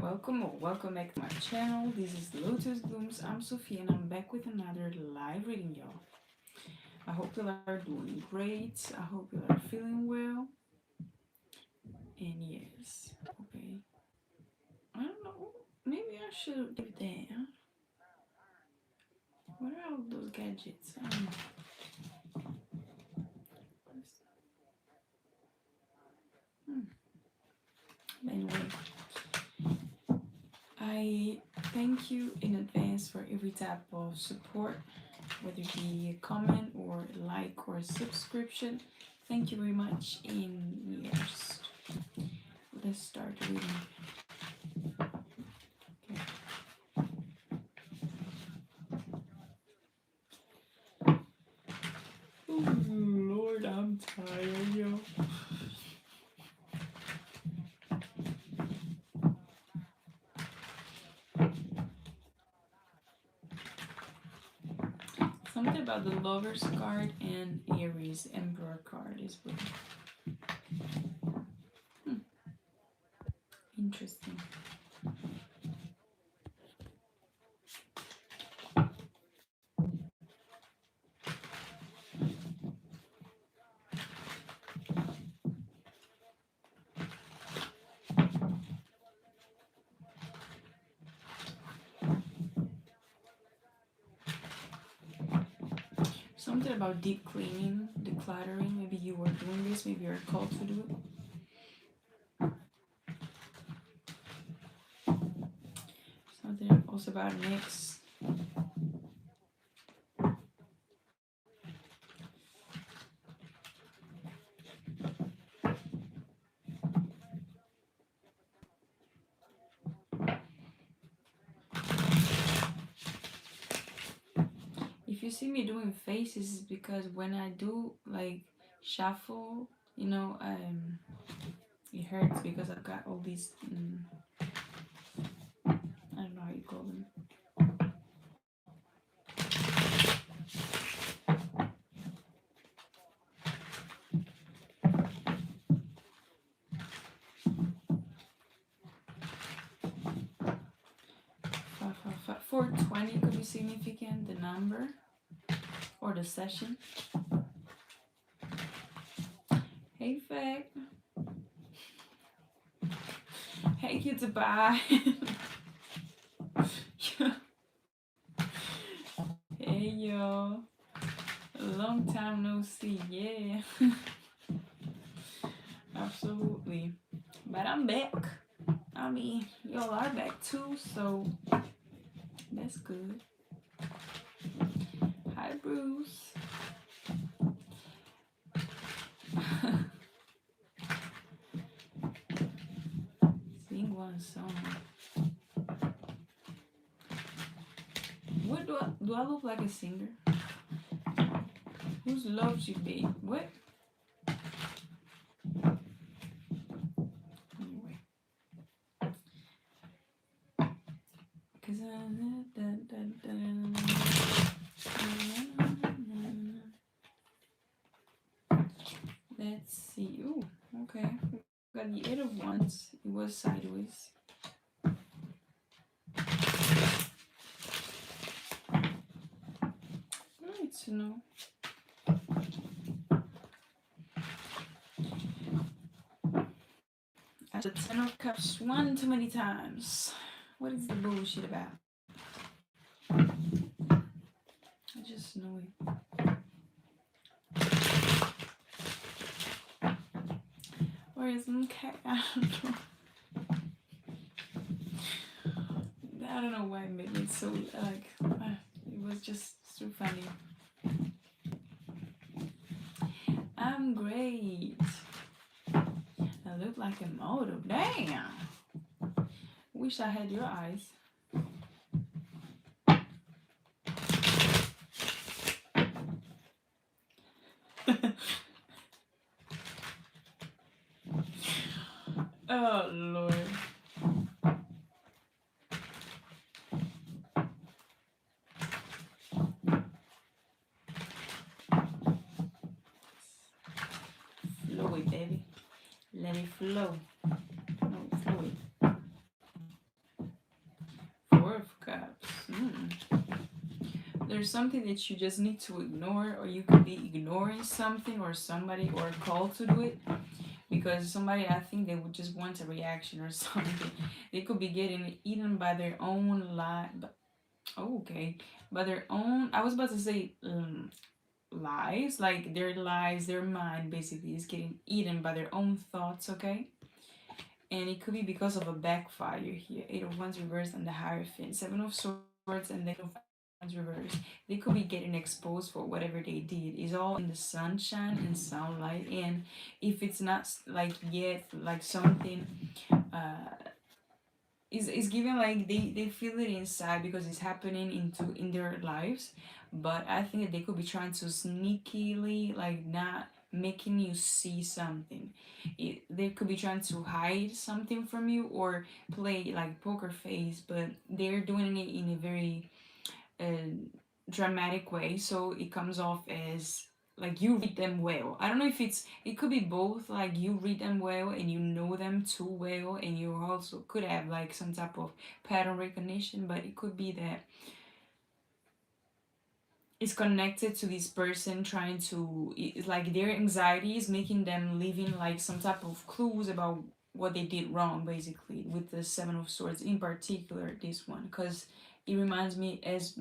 Welcome or welcome back to my channel. This is Lotus Blooms. I'm Sophie and I'm back with another live reading, y'all. I hope you are doing great. I hope you are feeling well. And yes, okay. I don't know. Maybe I should give that. What are all those gadgets? I don't know. Anyway, I thank you in advance for every type of support, whether it be a comment or a like or a subscription. Thank you very much. And yes, let's start reading. Okay. Oh Lord, I'm tired, yo. Something about the Lovers card and Aries Emperor card is weird. Interesting. Something about deep cleaning, decluttering. Maybe you were doing this, maybe you're called to do it. Something also about an ex. If you see me doing faces, it's because when I do like shuffle, you know, it hurts because I've got all these, I don't know how you call them. Five. 420 could be significant, the number or the session. Hey, Fact. Hey, 𝐏𝐞𝐫𝐻. Hey, y'all. Long time no see. Yeah. Absolutely. But I'm back. I mean, y'all are back too, so that's good. Hi, Bruce. Sing one song. What do I look like a singer? Whose loves you, babe? What? Anyway. Cause let's see. Ooh, okay. Got the 8 of Wands. It was sideways. Alright, to know. The 10 of Cups one too many times. What is the bullshit about? I just know it. Or is okay? I don't know why it made me so like it was just so funny. I'm great. I look like a model. Damn. Wish I had your eyes. Oh Lord. Flow it, baby. Let it flow. No, flow it. There's something that you just need to ignore, or you could be ignoring something or somebody or called to do it because somebody, I think they would just want a reaction or something. They could be getting eaten by their own lie. Oh, okay, by their own. I was about to say lies, like their lies, their mind basically is getting eaten by their own thoughts. Okay, and it could be because of a backfire here. Eight of Wands reversed and the Hierophant, Seven of Swords and the Eight of Wands reversed. They could be getting exposed for whatever they did. It's all in the sunshine and sunlight, and if it's not like yet like something is given, like they feel it inside because it's happening in their lives, but I think that they could be trying to sneakily like not making you see something. They could be trying to hide something from you or play like poker face, but they're doing it in a very dramatic way, so it comes off as like you read them well. I don't know if it could be both, like you read them well and you know them too well, and you also could have like some type of pattern recognition, but it could be that it's connected to this person trying to, it's like their anxiety is making them living like some type of clues about what they did wrong, basically, with the Seven of Swords in particular, this one, because it reminds me as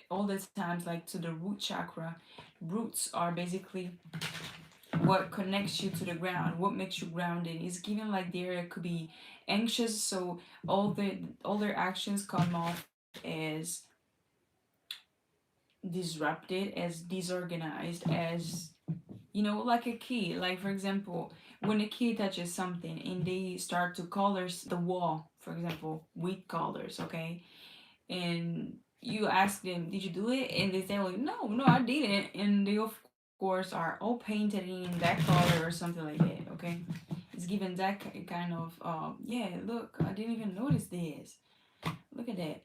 all the times like to the root chakra. Roots are basically what connects you to the ground, what makes you grounded. It's given like they could be anxious, so all their actions come off as disrupted, as disorganized, as like a kid. Like for example, when a kid touches something and they start to color the wall, for example, with colors, okay, and you ask them, "Did you do it?" and they say, "Like, no, no, I didn't," and they of course are all painted in that color or something like that. Okay, it's given that kind of yeah. Look, I didn't even notice this. Look at that.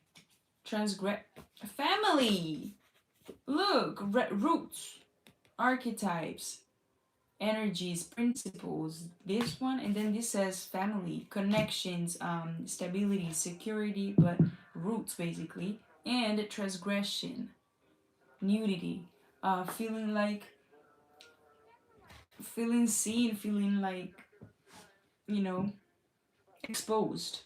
Transgress family. Look, roots, archetypes, energies, principles. This one, and then this says family, connections, stability, security, but roots basically, and transgression, nudity, feeling like, feeling seen, feeling like, you know, exposed.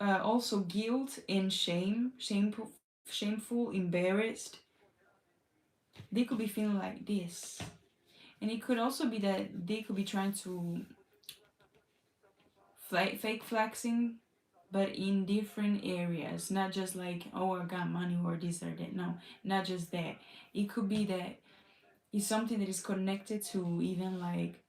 Also guilt and shame, shameful, embarrassed. They could be feeling like this. And it could also be that they could be trying to fake flexing, but in different areas. Not just like, oh, I got money or this or that. No, not just that. It could be that it's something that is connected to even like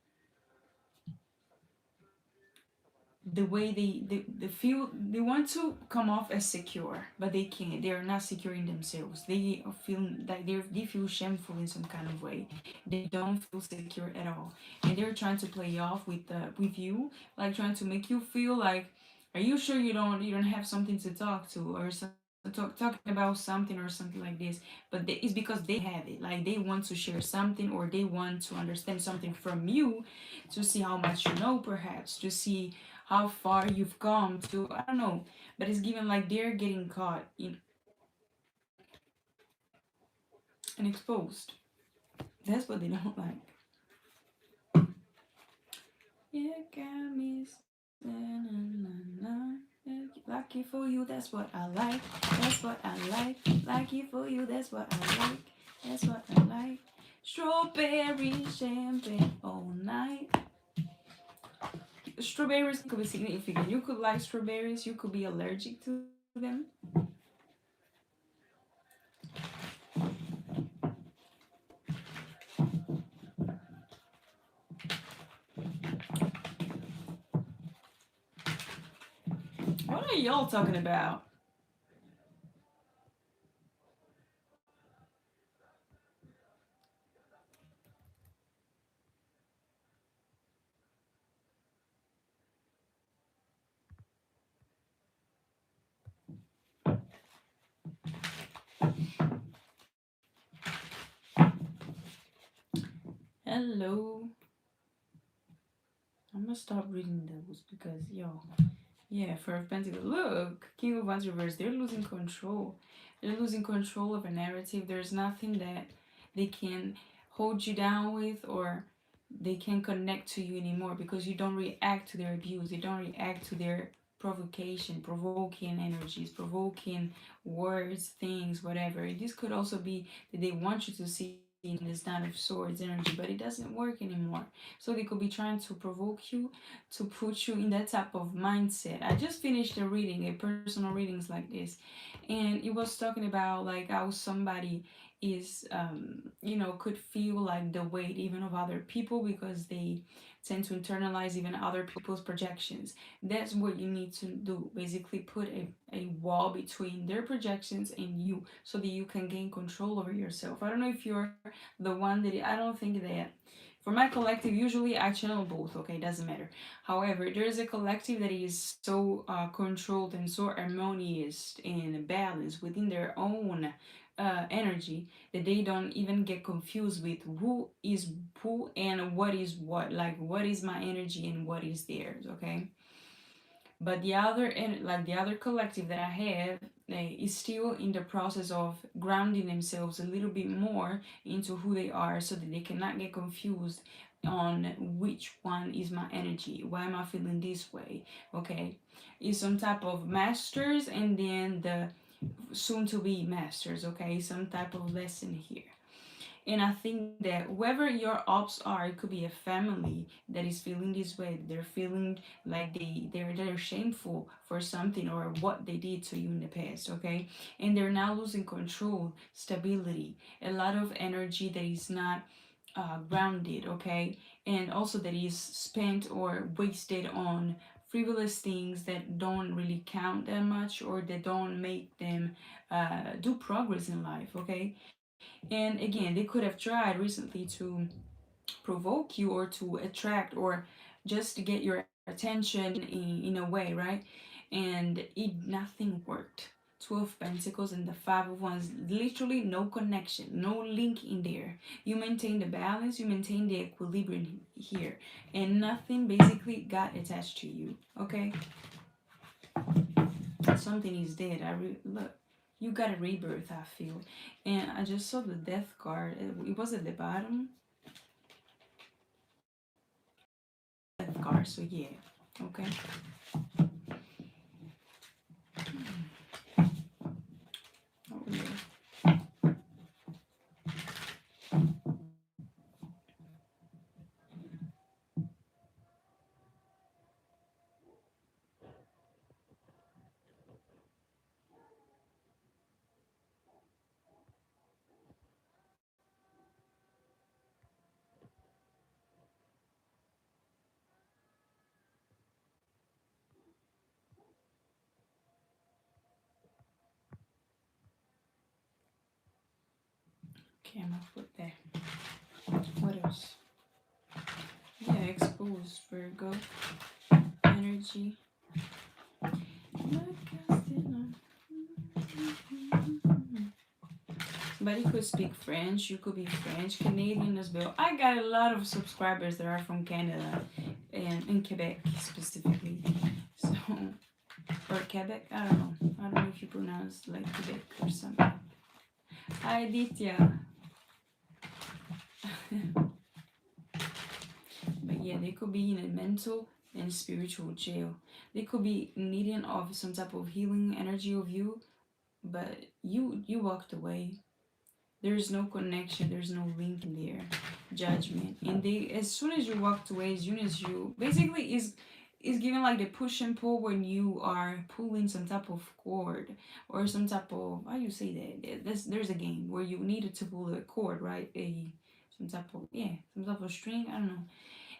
the way they feel. They want to come off as secure, but they can't. They are not secure in themselves. They feel that they feel shameful in some kind of way. They don't feel secure at all, and they're trying to play off with you, like trying to make you feel like, are you sure you don't have something to talk to, or talking about something or something like this. But it's because they have it, like they want to share something, or they want to understand something from you, to see how much you know, perhaps to see how far you've come, to, I don't know. But it's given like they're getting caught in and exposed. That's what they don't like. Yeah, got me. Lucky for you, that's what I like. That's what I like. Lucky for you, that's what I like. That's what I like. Strawberry champagne all night. Strawberries could be significant. You could like strawberries. You could be allergic to them. What are y'all talking about? Hello. I'm gonna stop reading those because Yeah, for Pentacles. Look, King of Wands reverse. They're losing control. They're losing control of a narrative. There's nothing that they can hold you down with, or they can connect to you anymore, because you don't react to their abuse. You don't react to their provocation, provoking energies, provoking words, things, whatever. This could also be that they want you to see in this Nine of Swords energy, but it doesn't work anymore. So they could be trying to provoke you, to put you in that type of mindset. I just finished a reading, a personal readings like this, and it was talking about like how somebody is, could feel like the weight even of other people, because they tend to internalize even other people's projections. That's what you need to do. Basically, put a wall between their projections and you, so that you can gain control over yourself. I don't know if you're the one that, I don't think that for my collective, usually I channel both, okay, doesn't matter. However, there's a collective that is so controlled and so harmonious and balanced within their own energy, that they don't even get confused with who is who and what is what. Like, what is my energy and what is theirs, okay? But the other, and like the other collective that I have, is still in the process of grounding themselves a little bit more into who they are, so that they cannot get confused on which one is my energy. Why am I feeling this way? Okay, is some type of masters, and then the soon to be masters. Okay, some type of lesson here. And I think that whoever your ops are, it could be a family that is feeling this way. They're feeling like they're shameful for something or what they did to you in the past, okay? And they're now losing control, stability, a lot of energy that is not grounded, okay? And also that is spent or wasted on frivolous things that don't really count that much, or that don't make them do progress in life, okay? And again, they could have tried recently to provoke you, or to attract, or just to get your attention in a way, right? And nothing worked. Two of Pentacles and the Five of Wands, literally no connection, no link in there. You maintain the balance, you maintain the equilibrium here, and nothing basically got attached to you, okay? Something is dead. Look, you got a rebirth, I feel. And I just saw the Death card. It was at the bottom. Death card, so yeah. Okay. Oh, yeah. Okay, I'm gonna put that. What else? Yeah, exposed Virgo energy. But you could speak French, you could be French, Canadian as well. I got a lot of subscribers that are from Canada and in Quebec specifically. So, or Quebec, I don't know. I don't know if you pronounce like Quebec or something. Hi, Aditya. But yeah, they could be in a mental and spiritual jail. They could be needing of some type of healing energy of you, but you walked away. There's no connection, there's no link in there. Judgment. And they, as soon as you walked away, as soon as you basically is giving like the push and pull when you are pulling some type of cord, or some type of, how you say that? There's a game where you needed to pull a cord, right? Some type of, yeah, some type of string, I don't know.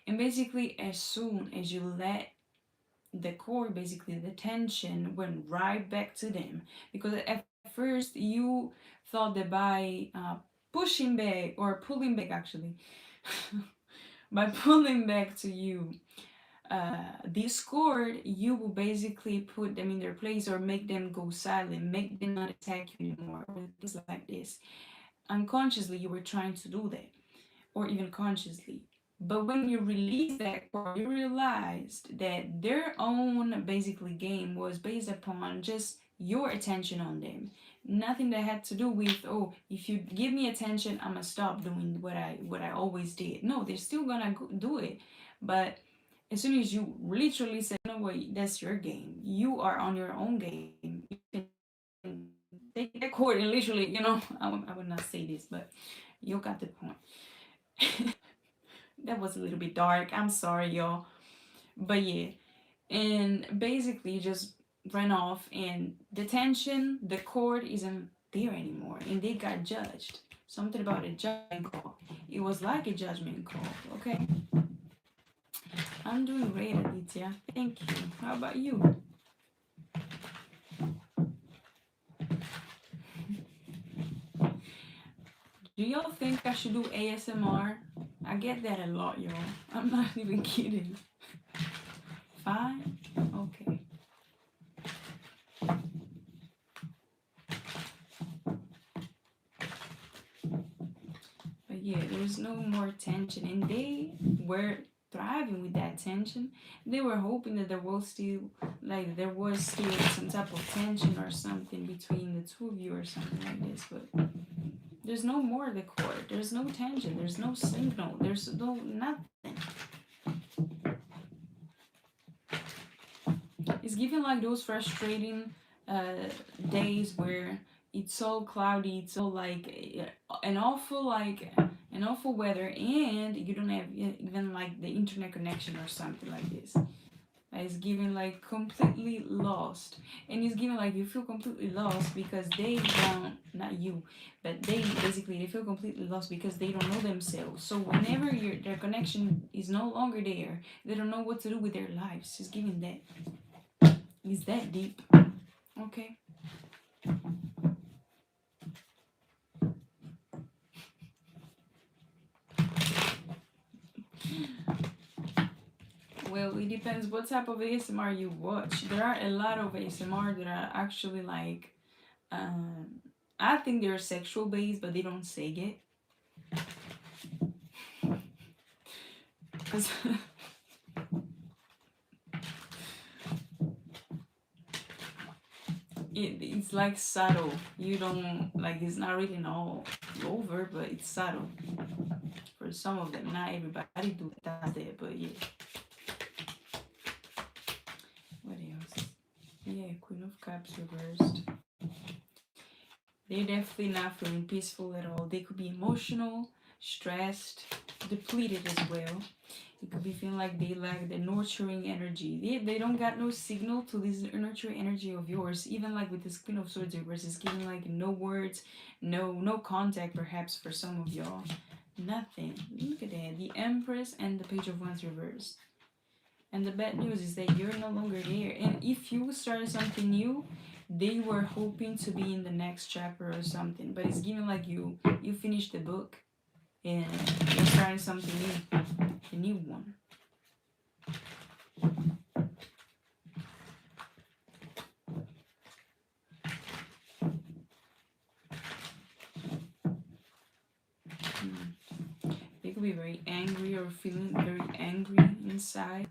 And basically, as soon as you let the cord, basically the tension went right back to them, because at first you thought that by pushing back, or pulling back actually, by pulling back to you this cord, you will basically put them in their place, or make them go silent, make them not attack you anymore, or things like this. Unconsciously, you were trying to do that, or even consciously. But when you release that card, you realized that their own basically game was based upon just your attention on them. Nothing that had to do with, oh, if you give me attention, I'm gonna stop doing what I always did. No, they're still gonna do it. But as soon as you literally say, no way, that's your game. You are on your own game. You can take that cord and literally, I would not say this, but you got the point. That was a little bit dark. I'm sorry, y'all. But yeah, and basically just ran off, and the tension, the cord isn't there anymore, and they got judged. Something about a judgment call. It was like a judgment call. Okay, I'm doing great, Aditya. Thank you. How about you? Do y'all think I should do ASMR? I get that a lot, y'all. I'm not even kidding. Fine? Okay. But yeah, there's no more tension. And they were thriving with that tension. They were hoping that there was still some type of tension or something between the two of you or something like this. But there's no more the cord. There's no tension. There's no signal. There's no nothing. It's giving like those frustrating days where it's so cloudy, it's so like an awful weather, and you don't have even like the internet connection or something like this. It's giving like completely lost, and it's giving like you feel completely lost because they don't, not you, but they feel completely lost because they don't know themselves. So whenever their connection is no longer there, they don't know what to do with their lives. It's giving that. Is that deep? Okay. Well, it depends what type of ASMR you watch. There are a lot of ASMR that are actually like, I think they're sexual based, but they don't say it. Cause it's like subtle. You don't like it's not written all over, but it's subtle. For some of them, not everybody do that, but yeah. What else? Yeah, Queen of Cups reversed. They're definitely not feeling peaceful at all. They could be emotional, stressed, depleted as well. It could be feeling like they lack the nurturing energy. They don't got no signal to this nurturing energy of yours. Even like with this Queen of Swords reverse, it's giving like no words, no contact perhaps for some of y'all. Nothing. Look at that. The Empress and the Page of Wands reversed. And the bad news is that you're no longer there. And if you started something new, they were hoping to be in the next chapter or something. But it's giving like you finished the book and you're starting something new, a new one. They could be very angry or feeling very angry inside.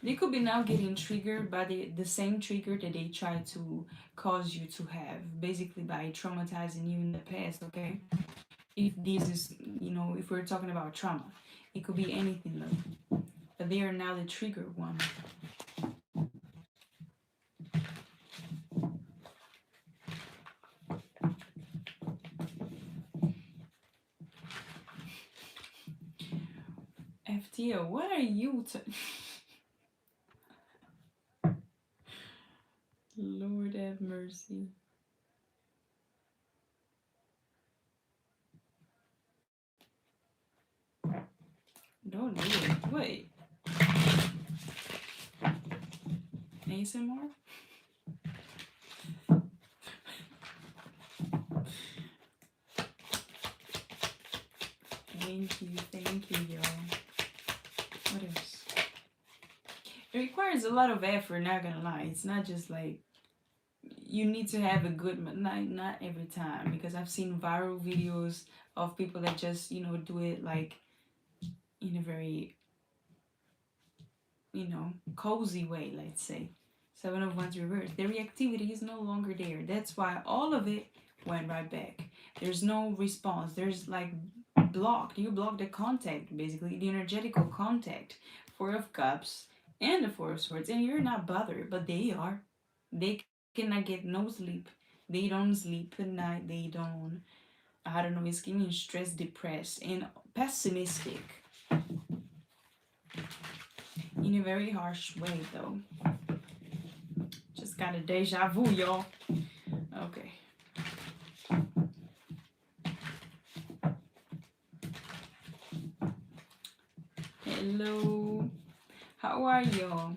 They could be now getting triggered by the same trigger that they tried to cause you to have, basically by traumatizing you in the past, okay? If this is, if we're talking about trauma, it could be anything though. But they are now the trigger one. FTO, what are you Lord have mercy. Don't do it. Wait. ASMR? Thank you, y'all. What else? It requires a lot of effort, not gonna lie. It's not just like you need to have a good not every time, because I've seen viral videos of people that just do it like in a very, you know, cozy way, let's say. Seven of Wands reversed. The reactivity is no longer there. That's why all of it went right back. There's no response. There's like blocked. You block the contact, basically, the energetical contact. Four of Cups and the Four of Swords. And you're not bothered, but they are. They cannot get no sleep. They don't sleep at night. They don't, I don't know, it's giving stressed, depressed, and pessimistic. In a very harsh way, though. Just got a deja vu, y'all. Okay. Hello. How are y'all?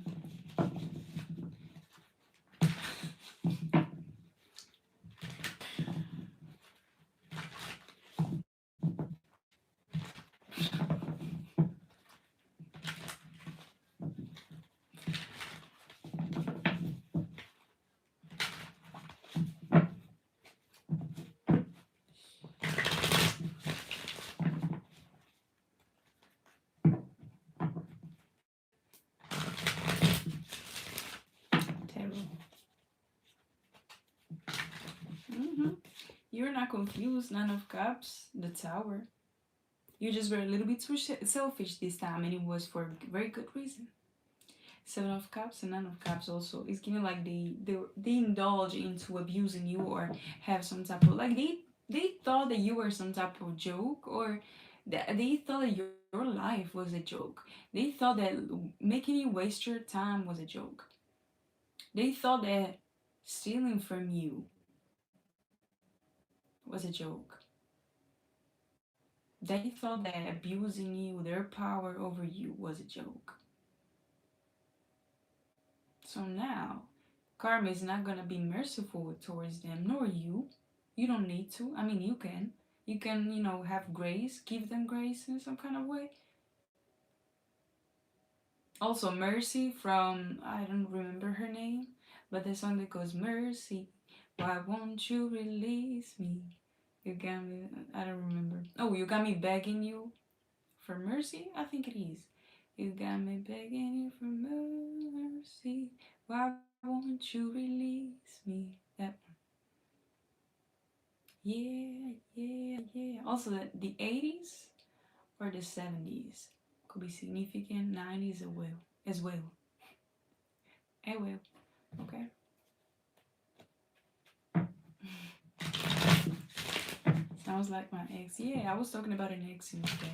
You're not confused, Nine of Cups, the Tower. You just were a little bit too selfish this time, and it was for a very good reason. Seven of Cups and Nine of Cups also. It's giving like they indulge into abusing you or have some type of, like, they thought that you were some type of joke, or they thought that your life was a joke. They thought that making you waste your time was a joke. They thought that stealing from you was a joke. They thought that abusing you, their power over you, was a joke. So now, karma is not going to be merciful towards them, nor you. You don't need to. I mean, you can. You can, you know, have grace, give them grace in some kind of way. Also, Mercy from, I don't remember her name, but the song that goes, Mercy, why won't you release me? You got me, I don't remember. Oh, you got me begging you for mercy? I think it is. You got me begging you for mercy. Why won't you release me? That one. Yeah. Also, the 80s or the 70s could be significant. 90s as well. Okay. Sounds like my ex. Yeah, I was talking about an ex instead.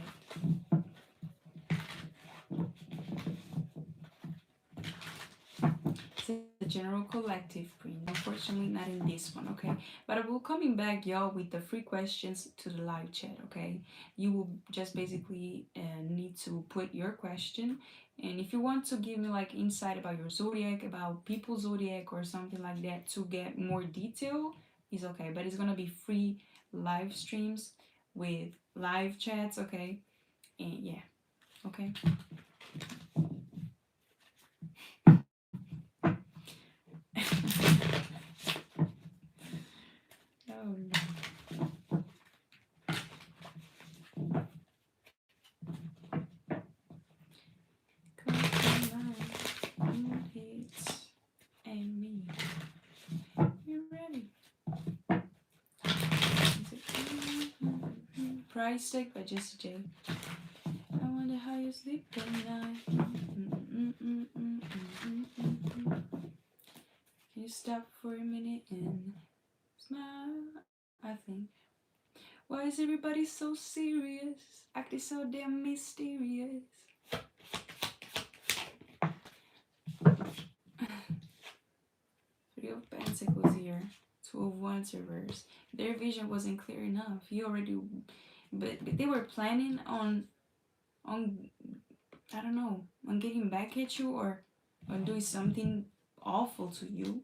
The general collective print, unfortunately not in this one, okay, but I will coming back, y'all, with the free questions to the live chat. Okay, you will just basically need to put your question, and if you want to give me like insight about your zodiac, about people's zodiac or something like that to get more detail, is okay, but it's gonna be free live streams with live chats. Okay, and yeah, okay. Oh no. And me. You ready? Price Tag by Jessie J. I wonder how you sleep at night. Can you stop for a minute and smile? I think. Why is everybody so serious? Acting so damn mysterious. Three of Pentacles here. Two of Wands reverse. Their vision wasn't clear enough. You already, but they were planning on I don't know, on getting back at you or on doing something awful to you.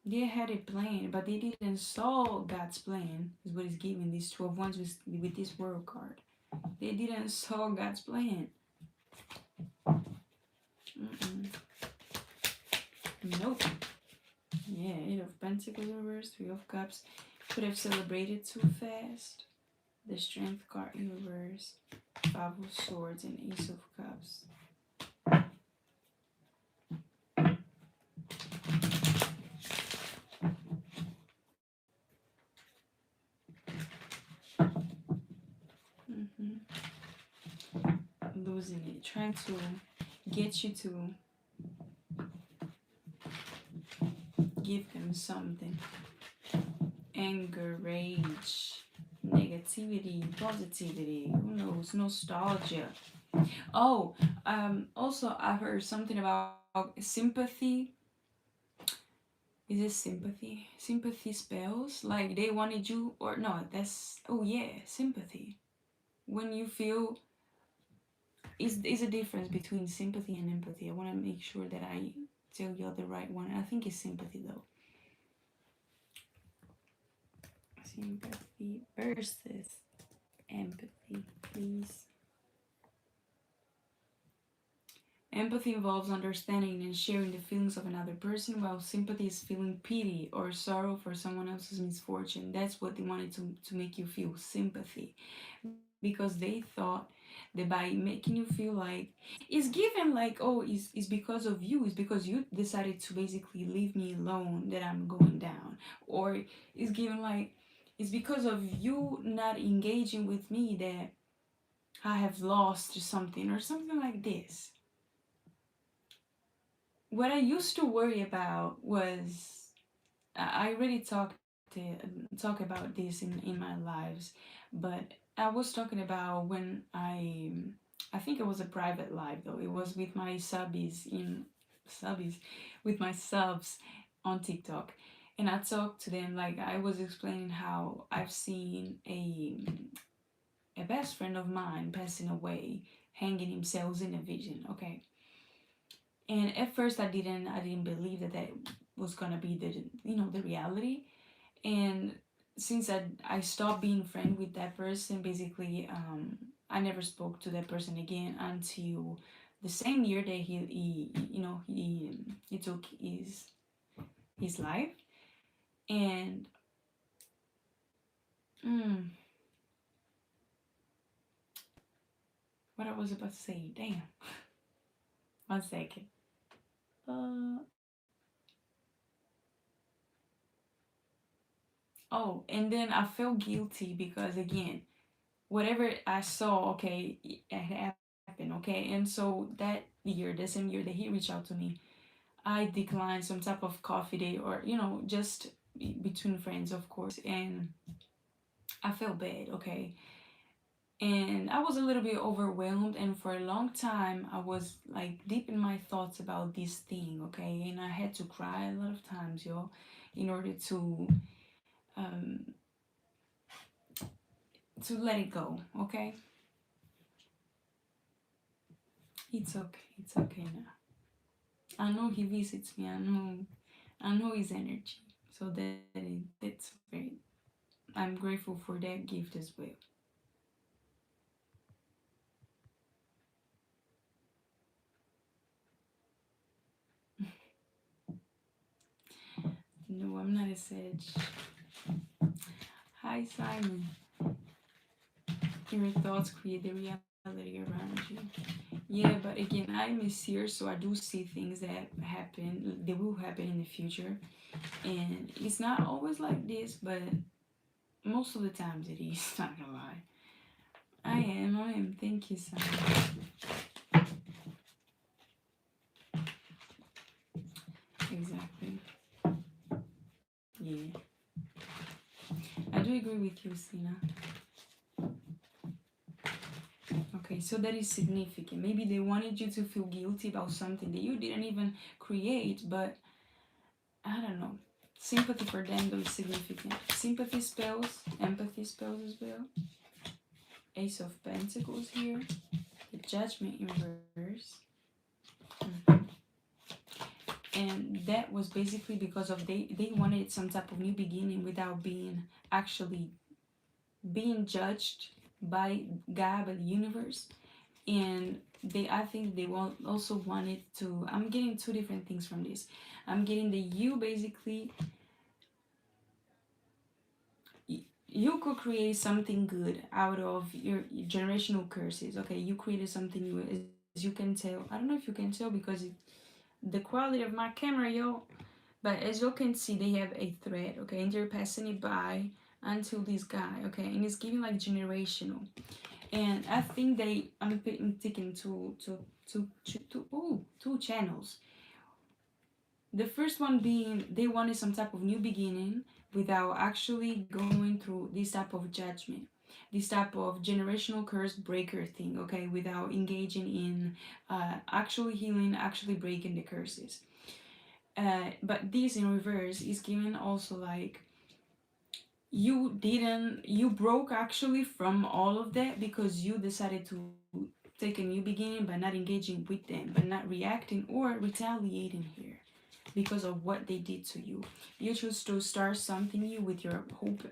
They had a plan, but they didn't saw God's plan, is what is giving these 12 ones with this World card. They didn't saw God's plan. Nope. Yeah, 8 of Pentacles reverse, 3 of Cups. Could have celebrated too fast. The Strength card in reverse, Five of Swords and Ace of Cups. Losing it, trying to get you to give them something. Anger, rage, negativity, positivity, who knows, nostalgia. Oh, also I heard something about sympathy. Is it sympathy? Sympathy spells? Like they wanted you, or no, that's, oh yeah, sympathy. When you feel, is a difference between sympathy and empathy. I want to make sure that I tell you the right one. I think it's sympathy though. Sympathy versus empathy, please. Empathy involves understanding and sharing the feelings of another person, while sympathy is feeling pity or sorrow for someone else's misfortune. That's what they wanted to make you feel, sympathy. Because they thought that by making you feel like, it's given like, oh, it's because of you, it's because you decided to basically leave me alone that I'm going down. Or it's given like, it's because of you not engaging with me that I have lost something, or something like this. What I used to worry about was, I already talk about this in my lives, but I was talking about when I think it was a private live though. It was with my subbies with my subs on TikTok, and I talked to them like I was explaining how I've seen a best friend of mine passing away, hanging himself in a vision. Okay, and at first I didn't believe that was gonna be the reality. And since I stopped being friend with that person, basically I never spoke to that person again until the same year that he took his life. And what I was about to say, damn. One second. Oh, and then I felt guilty because again, whatever I saw, okay, it happened, okay, and so that year, the same year that he reached out to me, I declined some type of coffee date, or just between friends, of course, and I felt bad, okay, and I was a little bit overwhelmed, and for a long time I was like deep in my thoughts about this thing, okay, and I had to cry a lot of times, in order um to let it go, okay. It's okay now. I know he visits me. I know his energy. So that's great. I'm grateful for that gift as well. No, I'm not a sage. Hi Simon. Your thoughts create the reality around you. Yeah, but again, I'm a seer, so I do see things that happen. They will happen in the future, and it's not always like this, but most of the times it is. Not gonna lie. I am. Thank you, Simon. Exactly. Yeah. I do agree with you, Sina. Okay, so that is significant. Maybe they wanted you to feel guilty about something that you didn't even create, but I don't know. Sympathy for them though is significant. Sympathy spells, empathy spells as well. Ace of Pentacles here. The Judgment in reverse. And that was basically because of they wanted some type of new beginning without being actually being judged by God, by the universe. And I think they also wanted to, I'm getting two different things from this. I'm getting that you basically, you could create something good out of your generational curses. Okay, you created something new, as you can tell. I don't know if you can tell because the quality of my camera, yo. But as you can see, they have a thread, okay, and they're passing it by until this guy, okay, and it's giving like generational. And I think I'm taking two channels. The first one being they wanted some type of new beginning without actually going through this type of judgment, this type of generational curse breaker thing, okay, without engaging in actually healing, actually breaking the curses. But this in reverse is given also like you broke actually from all of that because you decided to take a new beginning by not engaging with them, but not reacting or retaliating here because of what they did to you. You choose to start something new with your hope,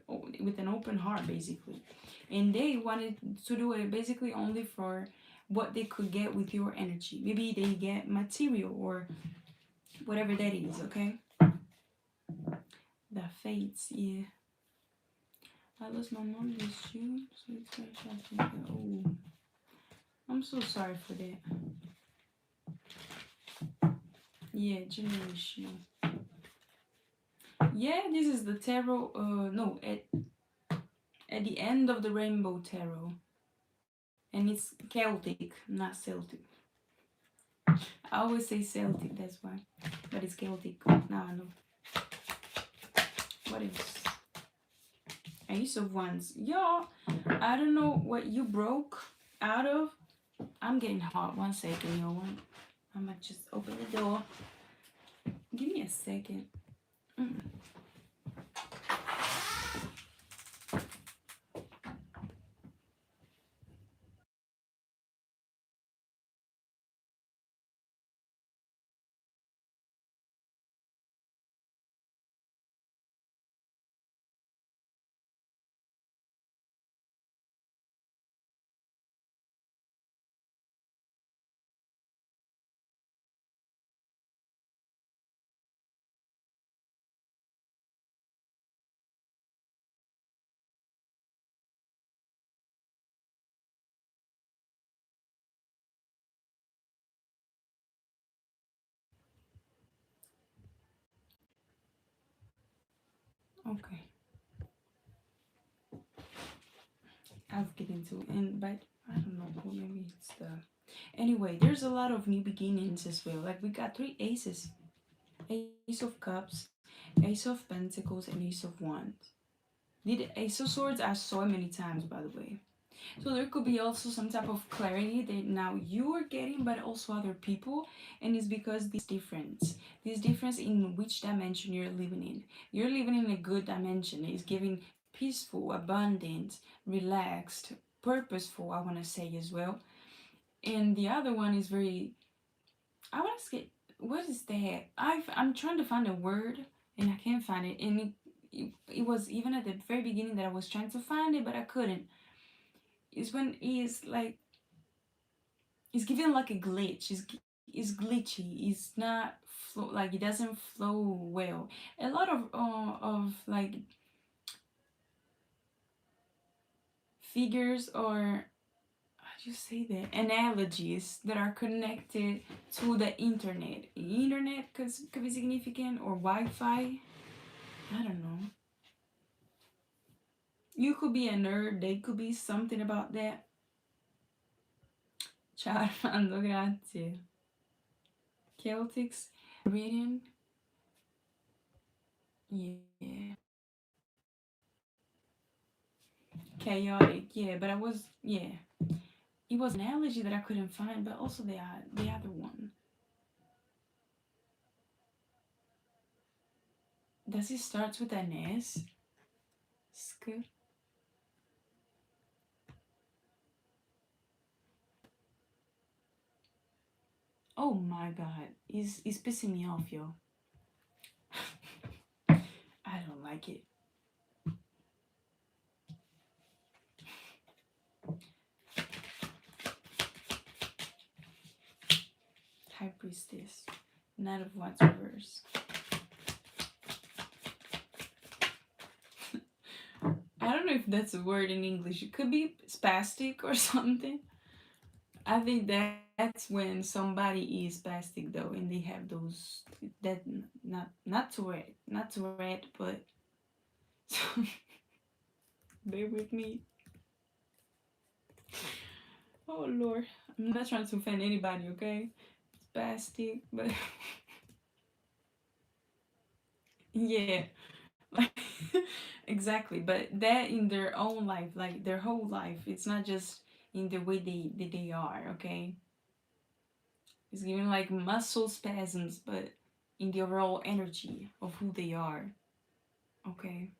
with an open heart, basically. And they wanted to do it basically only for what they could get with your energy. Maybe they get material or whatever that is, okay? The fates, yeah. I lost my mom this June, so it's like, oh, I'm so sorry for that. Yeah, generational. Yeah, this is the tarot. No, at the end of the rainbow tarot, and it's Celtic, not Celtic. I always say Celtic, that's why, but it's Celtic. Now I know. What is Ace of Wands? Y'all, I don't know what you broke out of. I'm getting hot. 1 second, y'all. I'm gonna just open the door. Give me a second. Okay. I'll get into it. And but I don't know, maybe it's the anyway, there's a lot of new beginnings as well. Like we got 3 aces. Ace of Cups, Ace of Pentacles, and Ace of Wands. The Ace of Swords I saw it many times, by the way. So there could be also some type of clarity that now you are getting, but also other people, and it's because this difference in which dimension you're living in. You're living in a good dimension. It's giving peaceful, abundant, relaxed, purposeful. I want to say as well, and the other one is very. I want to say, what is that? I'm trying to find a word and I can't find it, and it was even at the very beginning that I was trying to find it, but I couldn't. Is when he's like it's giving like a glitch. It's glitchy. It's not like it doesn't flow well. A lot of like figures or how do you say that, analogies that are connected to the internet. Internet could be significant, or Wi-Fi. I don't know. You could be a nerd. They could be something about that. Ciao Armando, grazie. Celtics reading. Yeah. Chaotic. Yeah, but I was, yeah. It was an analogy that I couldn't find, but also the other one. Does it start with an S? Sk. Oh my god. It's pissing me off, yo. I don't like it. High Priestess. Knight of Wands reverse. I don't know if that's a word in English. It could be spastic or something. I think that's when somebody is spastic though, and they have those that not Tourette, but bear with me. Oh Lord, I'm not trying to offend anybody, okay? Spastic, but yeah, like exactly. But that in their own life, like their whole life, it's not just in the way they are, okay? It's giving like muscle spasms, but in the overall energy of who they are, okay?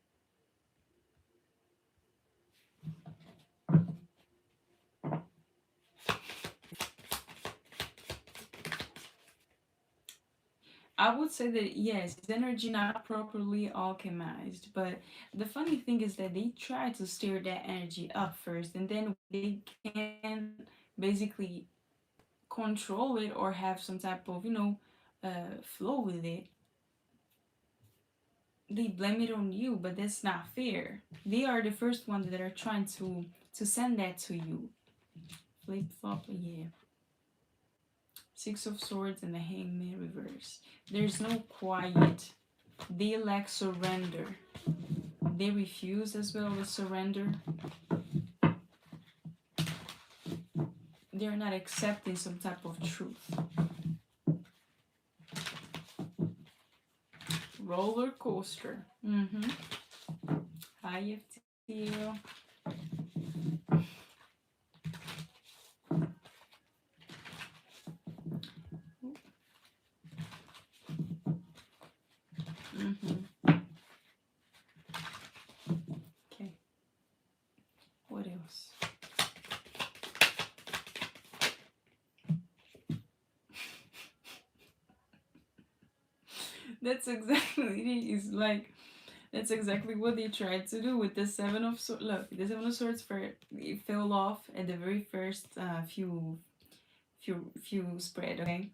I would say that yes, it's energy not properly alchemized, but the funny thing is that they try to stir that energy up first, and then they can basically control it or have some type of flow with it. They blame it on you, but that's not fair. They are the first ones that are trying to send that to you. Flip flop, yeah. Six of Swords and the Hangman reverse. There's no quiet. They lack surrender. They refuse as well with surrender. They're not accepting some type of truth. Roller coaster. Hi, 𝐓𝐢𝐩. Okay. What else? That's exactly it is like that's exactly what they tried to do with the Seven of Swords. Look, the Seven of Swords for it fell off at the very first few spread, okay?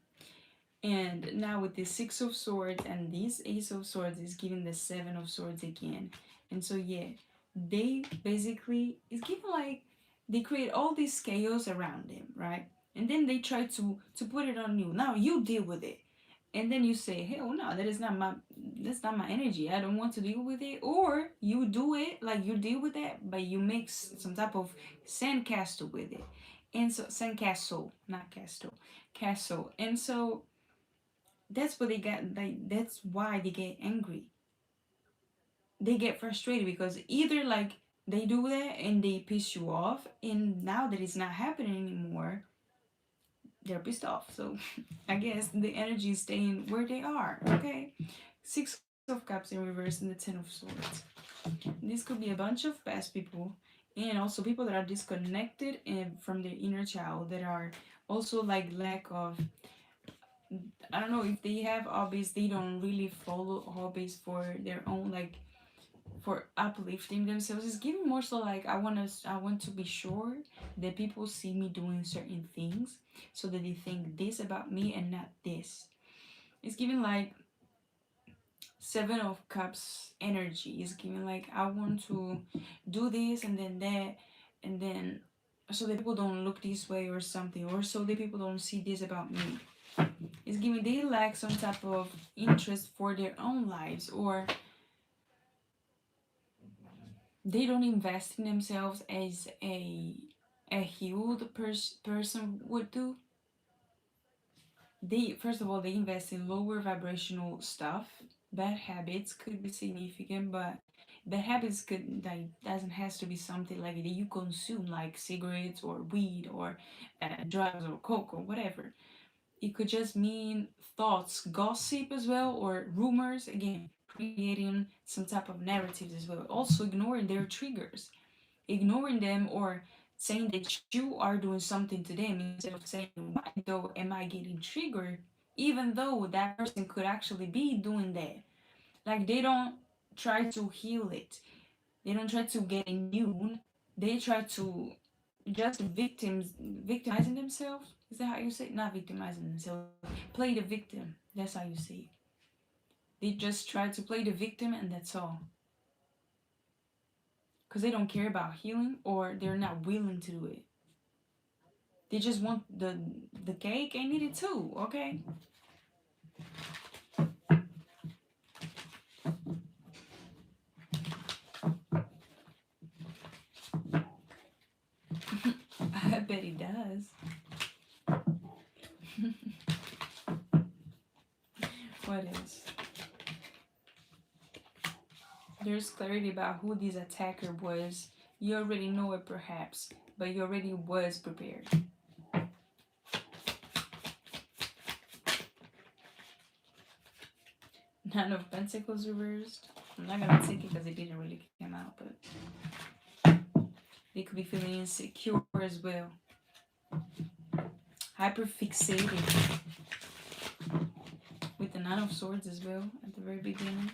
And now with the Six of Swords and this Ace of Swords is giving the Seven of Swords again. And so yeah, they basically it's giving like they create all these chaos around them, right? And then they try to put it on you. Now you deal with it. And then you say, hell no, that's not my energy. I don't want to deal with it. Or you do it, like you deal with that, but you make some type of sandcastle with it. And so sandcastle, not castle. Castle. And so that's what they get, like that's why they get angry. They get frustrated because either like they do that and they piss you off, and now that it's not happening anymore, they're pissed off. So I guess the energy is staying where they are. Okay. Six of Cups in reverse and the Ten of Swords. This could be a bunch of past people and also people that are disconnected and from their inner child, that are also like lack of, I don't know, if they have hobbies, they don't really follow hobbies for their own, like for uplifting themselves. It's giving more so like I want to be sure that people see me doing certain things so that they think this about me and not this. It's giving like Seven of Cups energy. It's giving like I want to do this and then that, and then so that people don't look this way or something, or so that people don't see this about me. It's giving they lack some type of interest for their own lives, or they don't invest in themselves as a healed person would do. They first of all they invest in lower vibrational stuff. Bad habits could be significant, but bad habits could like doesn't has to be something like that you consume, like cigarettes or weed or drugs or coke or whatever. It could just mean thoughts, gossip as well, or rumors. Again, creating some type of narratives as well. Also ignoring their triggers, ignoring them, or saying that you are doing something to them instead of saying, why though am I getting triggered? Even though that person could actually be doing that. Like they don't try to heal it. They don't try to get immune. They try to just victimizing themselves. Is that how you say it? Not victimizing themselves. Play the victim. That's how you say it. They just try to play the victim and that's all. because they don't care about healing, or they're not willing to do it. They just want the cake and eat it too, okay? I bet he does. What else? There's clarity about who this attacker was. You already know it perhaps, but you already was prepared. Nine of Pentacles reversed. I'm not gonna take it because it didn't really come out, but they could be feeling insecure as well. Hyperfixated with the Nine of Swords as well at the very beginning.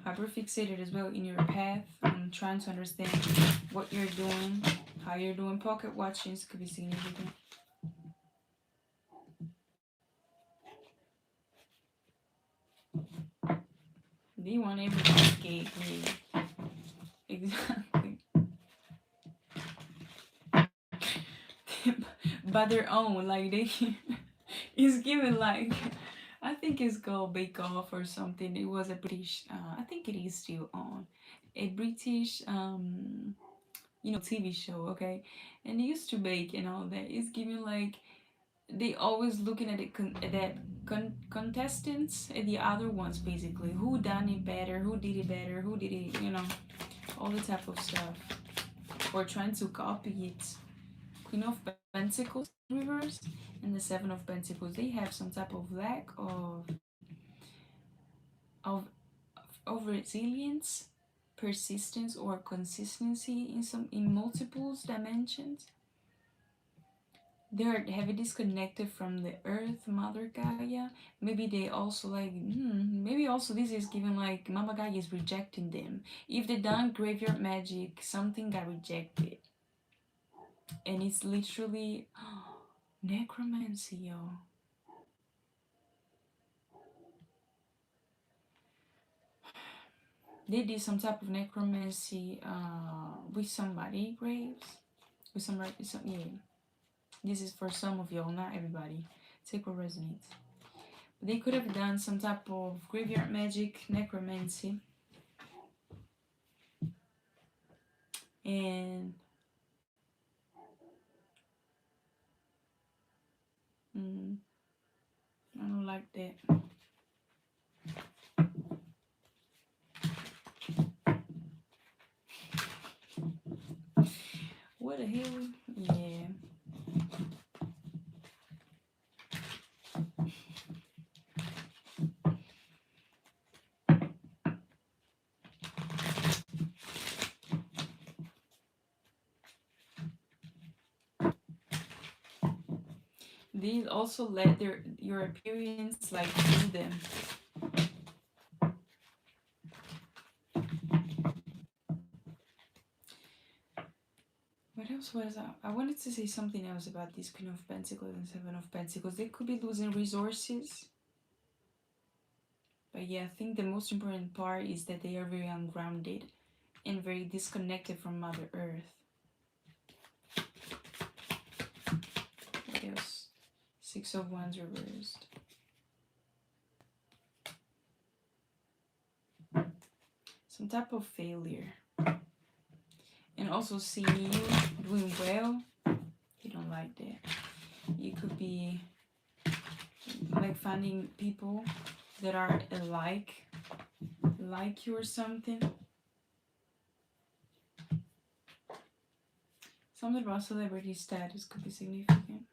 Hyperfixated as well in your path and trying to understand what you're doing, how you're doing. Pocket watchings could be significant. They want everybody escape, really. Exactly. By their own, like they it's given like, I think it's called Bake Off or something. It was a British, I think it is still on, a British TV show, okay? And they used to bake and all that. It's given like they always looking at contestants and the other ones, basically who done it better, who did it better, who did it, all the type of stuff, or trying to copy it. Queen of Pentacles reversed and the Seven of Pentacles. They have some type of lack of resilience, persistence, or consistency in multiple dimensions. They're heavy disconnected from the earth, Mother Gaia. Maybe they also like, maybe also this is given like Mama Gaia is rejecting them. If they done graveyard magic, something got rejected. And it's literally necromancy, y'all. They did some type of necromancy with somebody graves. With some, yeah. This is for some of y'all, not everybody. Take what resonates. But they could have done some type of graveyard magic, necromancy. And I don't like that. What the hell? Yeah. These also let your appearance like fool them. What else was I wanted to say something else about this Queen of Pentacles and Seven of Pentacles. They could be losing resources. But yeah, I think the most important part is that they are very ungrounded and very disconnected from Mother Earth. What else? Six of Wands reversed. Some type of failure. And also seeing you doing well, you don't like that. You could be like finding people that are alike, like you or something. Something about celebrity status could be significant.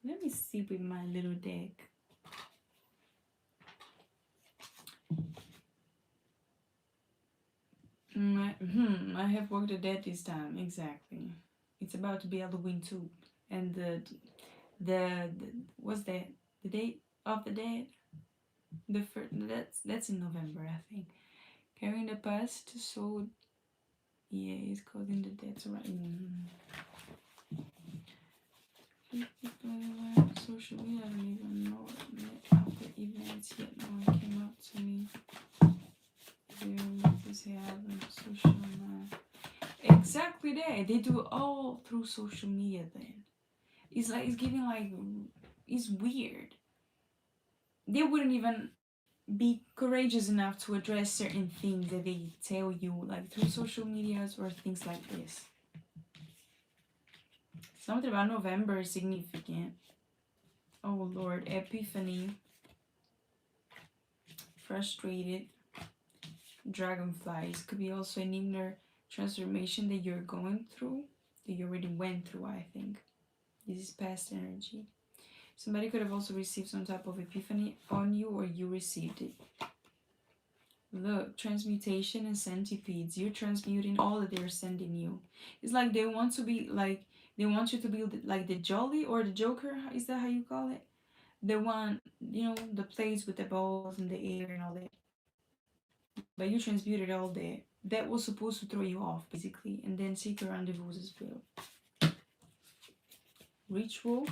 Let me see with my little deck. I have worked the dead this time, exactly. It's about to be Halloween too, and the what's that? The date of the dead? The first, that's in November, I think. Carrying the past, so yeah, it's called in the dead. So right. Social media, I don't even know the events yet. No one came up to me. This happen. that. They do it all through social media then. It's like, it's giving like, it's weird. They wouldn't even be courageous enough to address certain things that they tell you, like through social medias or things like this. Something about November is significant. Oh Lord, Epiphany, frustrated, dragonflies. Could be also an inner transformation that you're going through, that you already went through, I think. This is past energy. Somebody could have also received some type of epiphany on you, or you received it. Look, transmutation and centipedes. You're transmuting all that they're sending you. It's like they want to be like, they want you to be like the Jolly or the Joker. Is that how you call it? The one, you know, the place with the balls in the air and all that. But you transmuted all that. That was supposed to throw you off, basically. And then secret rendezvous as well. Ritual.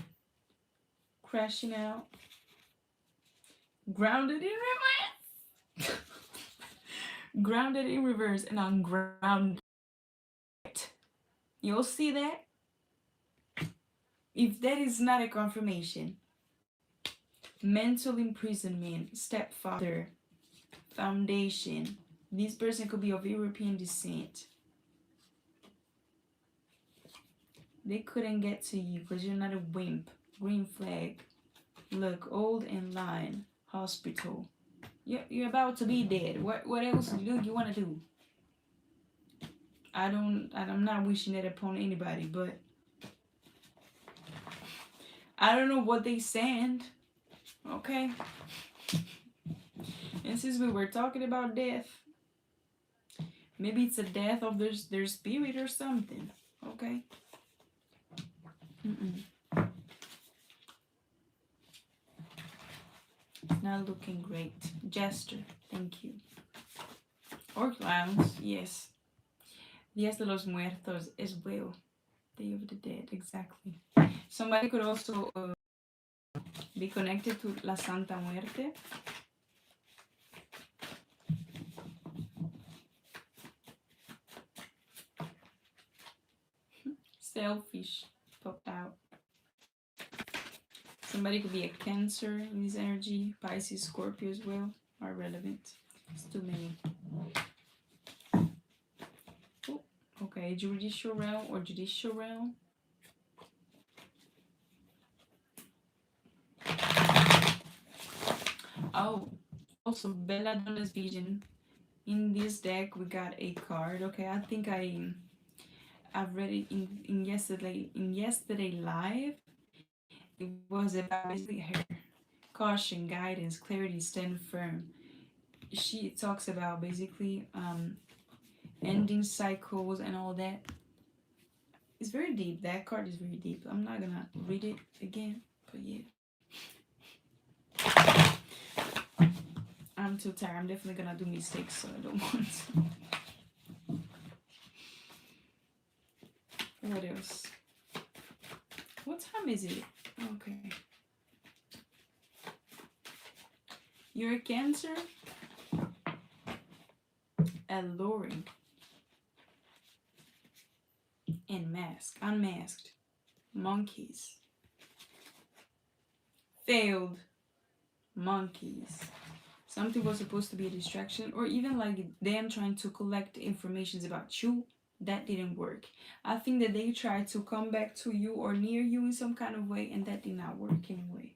Crashing out. Grounded in reverse. Grounded in reverse and ungrounded. You'll see that? If that is not a confirmation. Mental imprisonment. Stepfather. Foundation. This person could be of European descent. They couldn't get to you because you're not a wimp. Green flag. Look, old and line. Hospital. You're about to be dead. What else do you want to do? I'm not wishing that upon anybody, but I don't know what they send. Okay? And since we were talking about death, maybe it's a death of their spirit or something. Okay? Not looking great. Jester, thank you. Or clowns, yes. Días de los Muertos as well. Day of the Dead, exactly. Somebody could also be connected to La Santa Muerte. Selfish popped out. Somebody could be a Cancer in this energy. Pisces, Scorpio as well are relevant. It's too many. Oh, okay, judicial realm or judicial realm. Oh, also Belladonna's Vision. In this deck, we got a card. Okay, I think I've read it in yesterday live. It was about basically her caution, guidance, clarity, stand firm. She talks about basically ending cycles and all that. It's very deep. That card is very deep. I'm not gonna read it again, but yeah. I'm too tired. I'm definitely gonna do mistakes, so I don't want to. What else? What time is it? Okay. You're a Cancer. Alluring. And unmasked. Monkeys. Failed. Monkeys. Something was supposed to be a distraction, or even like them trying to collect information about you. That didn't work. I think that they tried to come back to you or near you in some kind of way, and that did not work anyway.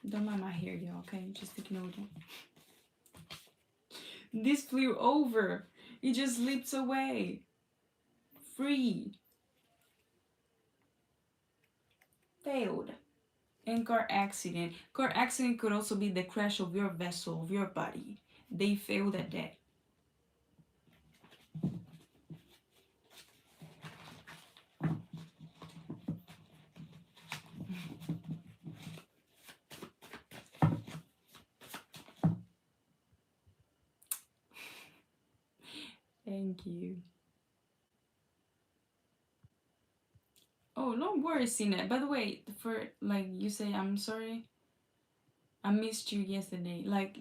Don't mind my hair, y'all, okay? Just ignore that. This flew over. It just slips away. Free. Failed. And car accident. Car accident could also be the crash of your vessel, of your body. They failed at that. Thank you. Oh, no worries, Cena. By the way, for like you say, I'm sorry. I missed you yesterday. Like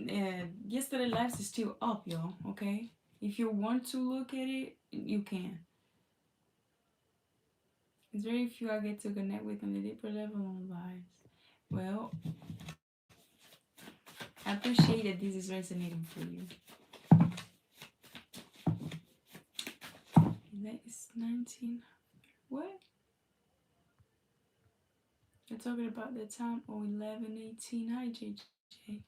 yesterday lives is still up, y'all. Okay, If you want to look at it, you can. It's very few I get to connect with on a deeper level on lives. Well, I appreciate that this is resonating for you. That is 19. What? They're talking about the time. Oh, 11:18. Hi, JJ.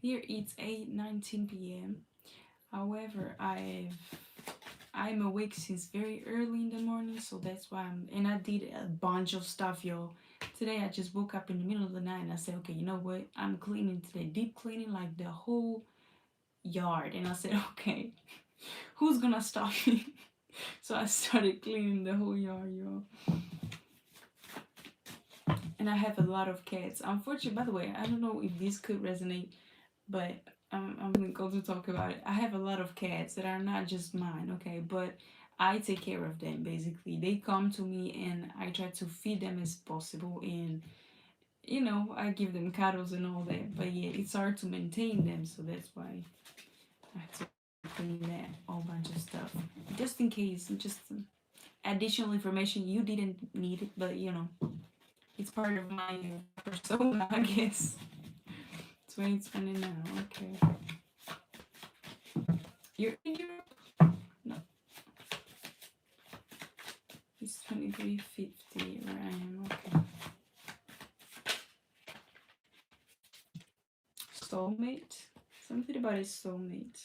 Here it's 8:19 p.m. However, I'm awake since very early in the morning, so that's why and I did a bunch of stuff, y'all. Today I just woke up in the middle of the night and I said, okay, you know what? I'm cleaning today, deep cleaning, like the whole yard. And I said, okay, who's gonna stop me? So I started cleaning the whole yard, y'all. And I have a lot of cats. Unfortunately, by the way, I don't know if this could resonate, but I'm gonna go to talk about it. I have a lot of cats that are not just mine, okay, but I take care of them. Basically, they come to me and I try to feed them as possible, and you know, I give them cuddles and all that. But yeah, it's hard to maintain them, so that's why I have to clean that whole bunch of stuff, just in case. Just additional information you didn't need it, but you know, it's part of my persona, I guess. 2020 now, okay. You're in Europe? No. It's 23:50 where I am, okay. Soulmate? Something about his soulmate.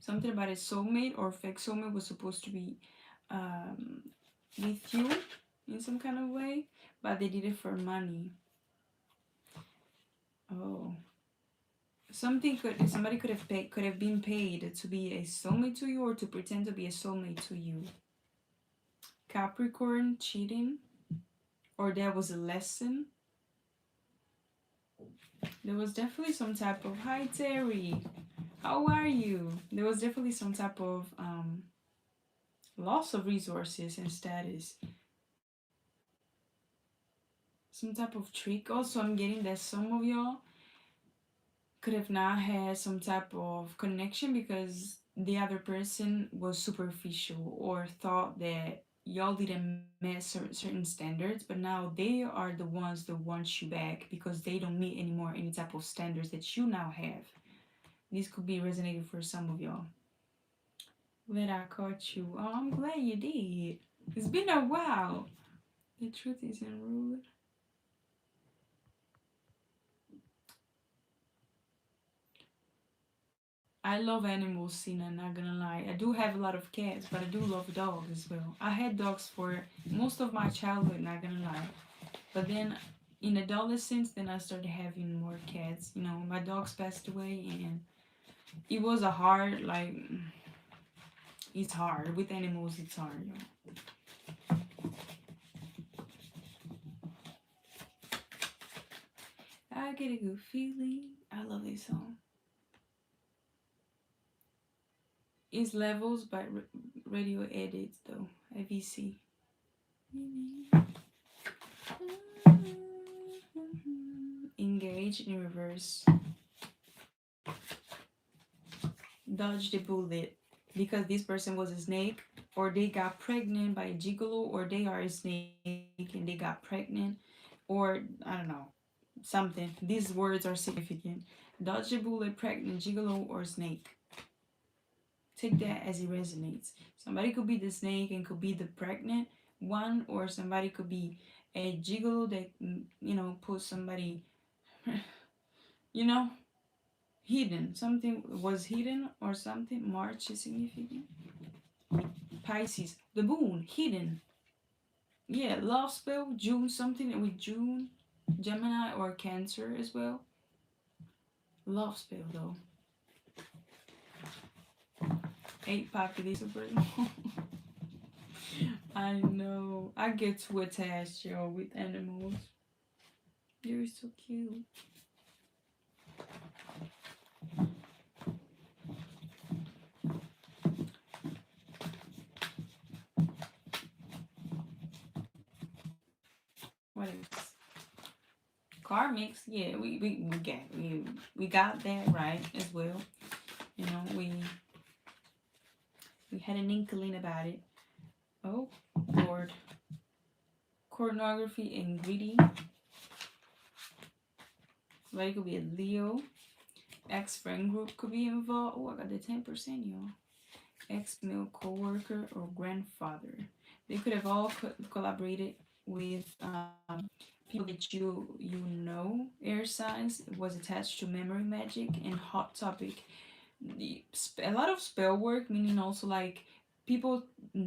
Something about his soulmate or fake soulmate was supposed to be with you in some kind of way, but they did it for money. Oh. Somebody could have been paid to be a soulmate to you or to pretend to be a soulmate to you. Capricorn cheating, or there was a lesson. There was definitely some type of, hi Terry, how are you? There was definitely some type of loss of resources and status. Some type of trick. Also, I'm getting that some of y'all could have not had some type of connection because the other person was superficial or thought that y'all didn't meet certain standards, but now they are the ones that want you back because they don't meet anymore any type of standards that you now have. This could be resonating for some of y'all. Glad I caught you. Oh, I'm glad you did. It's been a while. The truth isn't rude. I love animals, Sina, not gonna lie. I do have a lot of cats, but I do love dogs as well. I had dogs for most of my childhood, not gonna lie. But then in adolescence, then I started having more cats. You know, my dogs passed away and it was a hard, like, it's hard. With animals, it's hard, you know. I get a good feeling. I love this song. It's Levels by Radio Edits, though. IVC. Engage in reverse. Dodge the bullet. Because this person was a snake, or they got pregnant by a gigolo, or they are a snake and they got pregnant, or I don't know, something. These words are significant. Dodge the bullet, pregnant, gigolo, or snake. Take that as it resonates. Somebody could be the snake and could be the pregnant one, or somebody could be a gigolo that, you know, put somebody, you know, hidden. Something was hidden or something. March is significant. Pisces, the moon, hidden. Yeah, love spell, June, something with June, Gemini or Cancer as well. Love spell though. 8 population person. I know. I get too attached, yo, with animals. They're so cute. What else? Karmics, yeah, we got that right as well. You know, we had an inkling about it. Oh, Lord. Pornography and greedy. Somebody could be a Leo. Ex-friend group could be involved. Oh, I got the 10%, y'all. Ex-male co-worker or grandfather. They could have all collaborated with people that you know. Air signs was attached to memory magic and hot topic. A lot of spell work, meaning also like people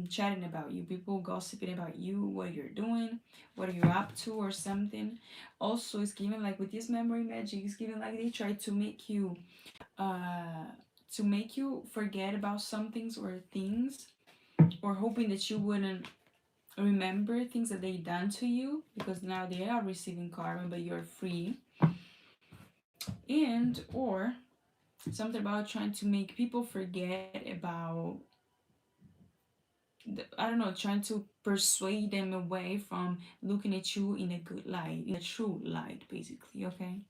chatting about you, people gossiping about you, what you're doing, what are you up to or something. Also, it's given like with this memory magic, it's given like they try to make you forget about some things or things, or hoping that you wouldn't remember things that they done to you, because now they are receiving karma but you're free. And or something about trying to make people forget about I don't know, trying to persuade them away from looking at you in a good light, in a true light, basically, okay?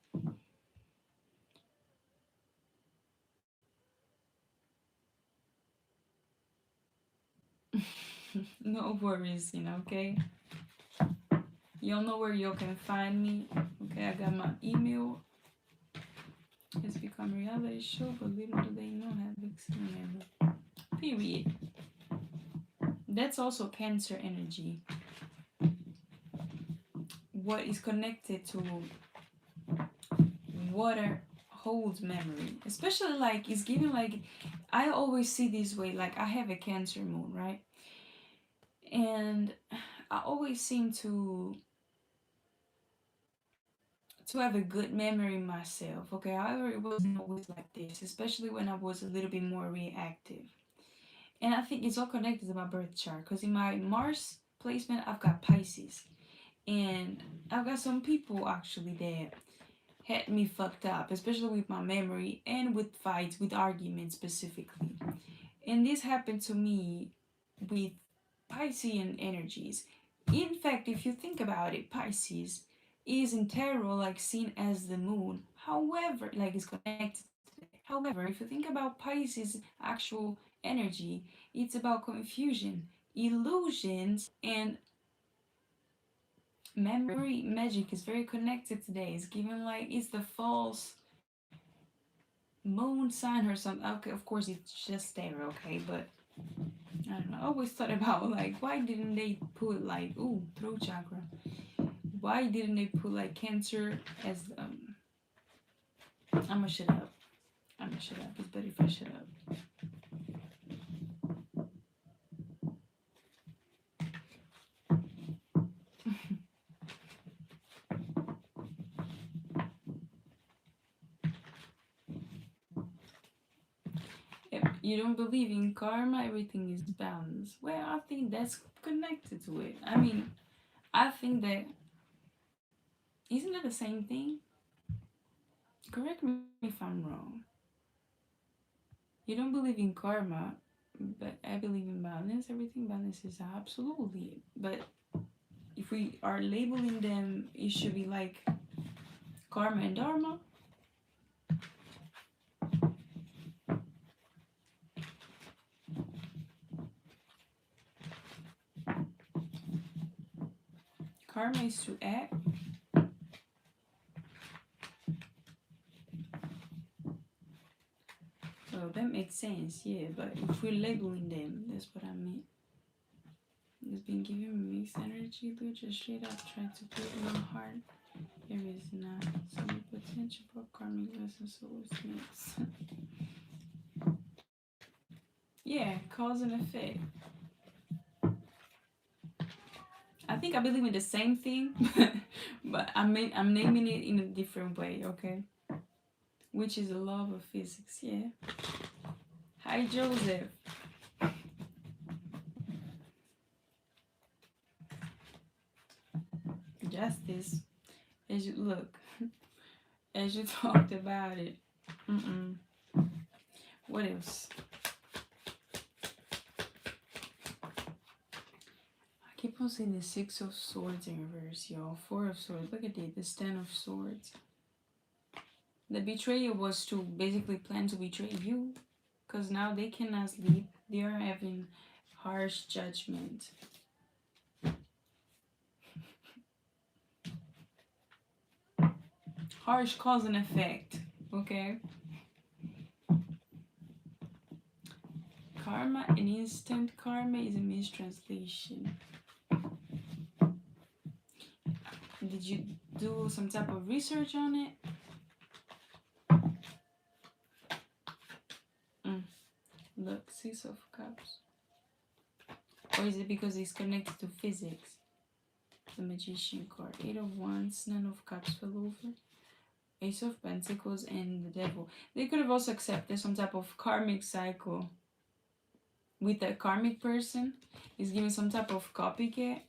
No worries, okay? Y'all know where y'all can find me, okay? I got my email. It's become a reality show, but little do they know how to remember. Period. That's also Cancer energy. What is connected to water holds memory, especially like it's given like I always see this way, like I have a Cancer moon, right? And I always seem to have a good memory myself, okay? However, it wasn't always like this, especially when I was a little bit more reactive. And I think it's all connected to my birth chart, because in my Mars placement I've got Pisces, and I've got some people actually that had me fucked up, especially with my memory and with fights, with arguments specifically. And this happened to me with Piscean energies. In fact, if you think about it, Pisces is in tarot like seen as the moon. However, like it's connected. However, if you think about Pisces' actual energy, it's about confusion, illusions, and memory magic is very connected today. It's given like it's the false moon sign or something. Okay, of course it's just there, okay, but I don't know. I always thought about like why didn't they put like throat chakra? Why didn't they put like Cancer as I'ma shut up. It's better if I shut up. If you don't believe in karma, everything is balanced. Well, I think that's connected to it. I mean, I think that isn't it the same thing? Correct me if I'm wrong. You don't believe in karma, but I believe in balance. Everything balances out, absolutely. But if we are labeling them, it should be like karma and dharma. Karma is to act. Well, that makes sense, yeah, but if we're labeling them, that's what I meant. It's been giving me mixed energy, though, just straight up try to put in my heart. There is not some potential for karmic lessons, so it's mixed. Yeah, cause and effect. I think I believe in the same thing, but I'm naming it in a different way, okay? Which is the love of physics, yeah. Hi, Joseph. Justice. As you look, as you talked about it. What else? I keep on seeing the 6 of Swords in reverse, y'all. 4 of Swords. Look at it. The 10 of Swords. The betrayal was to basically plan to betray you. because now they cannot sleep. They are having harsh judgment. Harsh cause and effect. Okay. Karma and instant karma is a mistranslation. Did you do some type of research on it? Look, 6 of Cups. Or is it because it's connected to physics? The Magician card. 8 of Wands, Nine of Cups fell over. Ace of Pentacles and the Devil. They could have also accepted some type of karmic cycle with a karmic person. Is giving some type of copycat.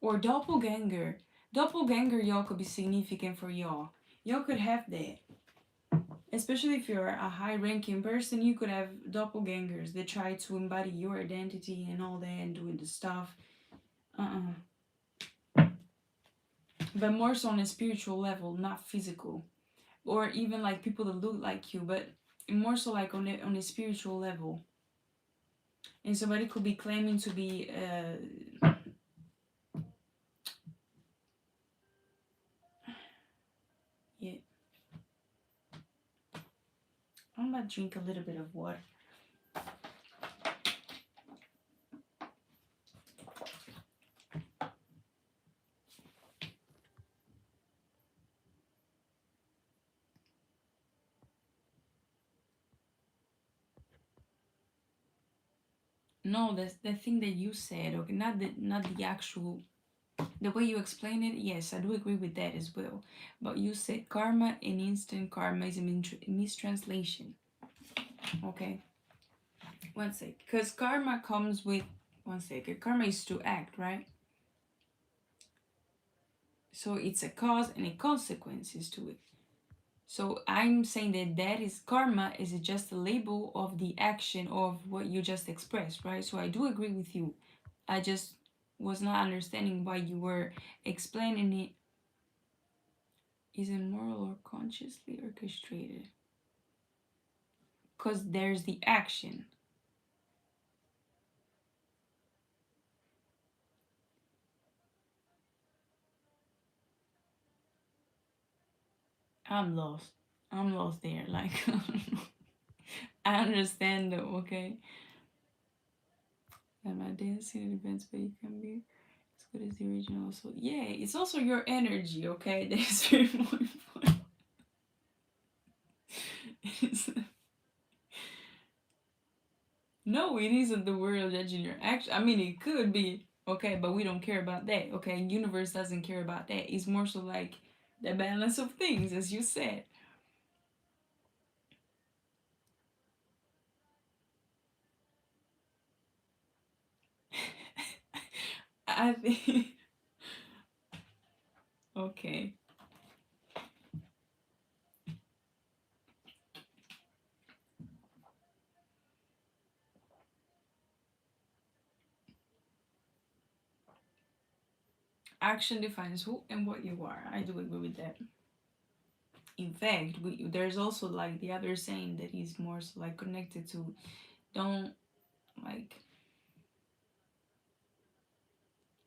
Or doppelganger. Doppelganger, y'all, could be significant for y'all. Y'all could have that. Especially if you're a high-ranking person, you could have doppelgangers that try to embody your identity and all that and doing the stuff. But more so on a spiritual level, not physical. Or even like people that look like you, but more so like on a spiritual level. And somebody could be claiming to be... yeah. I'm gonna drink a little bit of water. No, that's the thing that you said, okay? Not the actual, the way you explain it. Yes, I do agree with that as well. But you said karma and instant karma is a mistranslation. Okay. One sec. Because karma comes with, one second, karma is to act, right? So it's a cause and a consequences to it. So I'm saying that is karma is just a label of the action of what you just expressed, right? So I do agree with you. I just was not understanding why you were explaining it. Is it moral or consciously orchestrated? Because there's the action. I'm lost. I'm lost there. Like, I understand though, okay? Am I dancing? It depends where you can be. As good as the original. So yeah, it's also your energy, okay? That is very more important. No, it isn't the world judging your action. I mean, it could be, okay, but we don't care about that, okay? Universe doesn't care about that. It's more so like the balance of things, as you said. I think, okay. Action defines who and what you are. I do agree with that. In fact, there's also like the other saying that is more so like connected to don't like,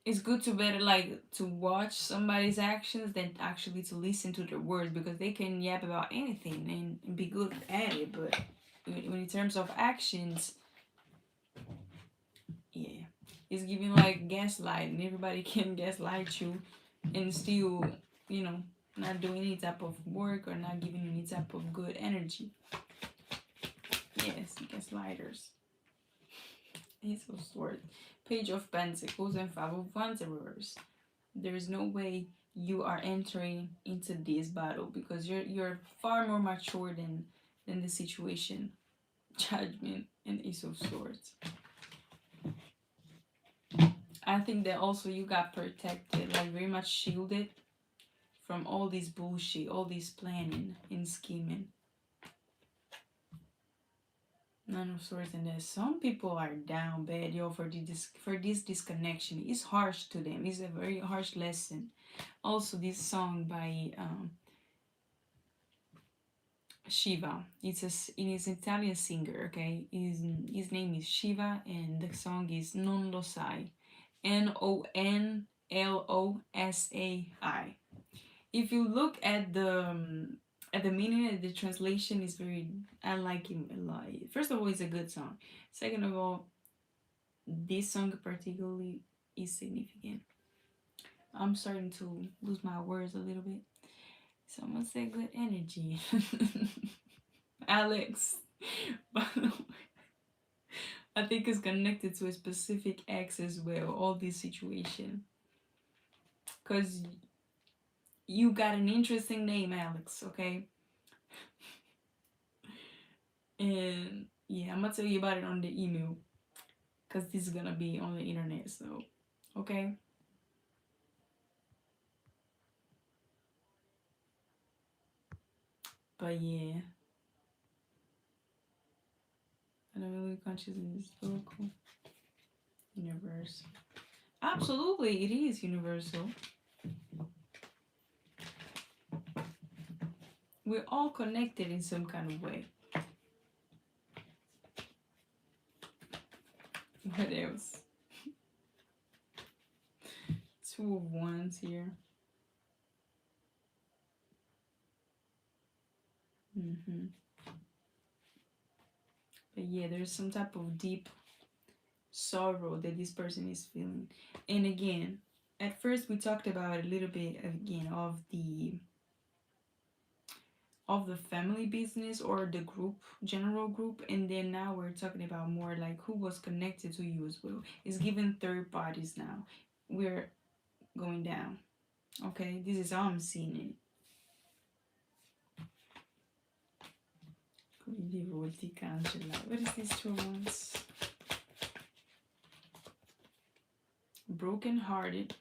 it's good to better like to watch somebody's actions than actually to listen to their words, because they can yap about anything and be good at it, but when in terms of actions, yeah, it's giving like gaslighting. Everybody can gaslight you and still, you know, not doing any type of work or not giving you any type of good energy. Yes, gaslighters. Ace of Swords, Page of Pentacles, and Five of Wanderers. There is no way you are entering into this battle because you're far more mature than the situation. Judgment and Ace of Swords. I think that also you got protected, like very much shielded from all this bullshit, all this planning and scheming. None of Swords, and that some people are down bad, yo, for this disconnection. It's harsh to them. It's a very harsh lesson. Also, this song by 𝐓𝐢𝐲. It is an Italian singer, okay? His name is 𝐓𝐲, and the song is Non lo sai. NONLOSAI. If you look at the meaning, the translation is very. I like him a lot. First of all, it's a good song. Second of all, this song particularly is significant. I'm starting to lose my words a little bit. Someone said good energy. Alex. I think it's connected to a specific ex as well, all this situation. Because you got an interesting name, Alex, okay? And yeah, I'm gonna tell you about it on the email. Because this is gonna be on the internet, so okay. But yeah. I don't believe consciousness is local. Universe. Absolutely, it is universal. We're all connected in some kind of way. What else? Two of Wands here. But yeah, there's some type of deep sorrow that this person is feeling. And again, at first we talked about a little bit again of the family business or the group, general group, and then now we're talking about more like who was connected to you as well. It's given third parties now. We're going down. Okay, this is how I'm seeing it. What is these two ones? Broken hearted,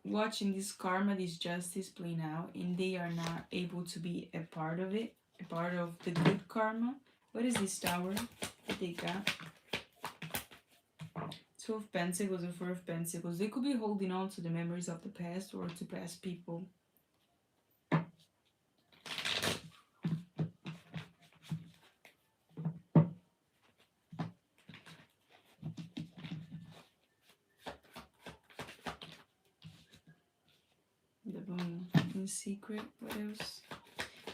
watching this karma, this justice playing out, and they are not able to be a part of it, a part of the good karma. What is this tower that they got? Two of Pentacles and Four of Pentacles. They could be holding on to the memories of the past or to past people. The Moon in secret. What else?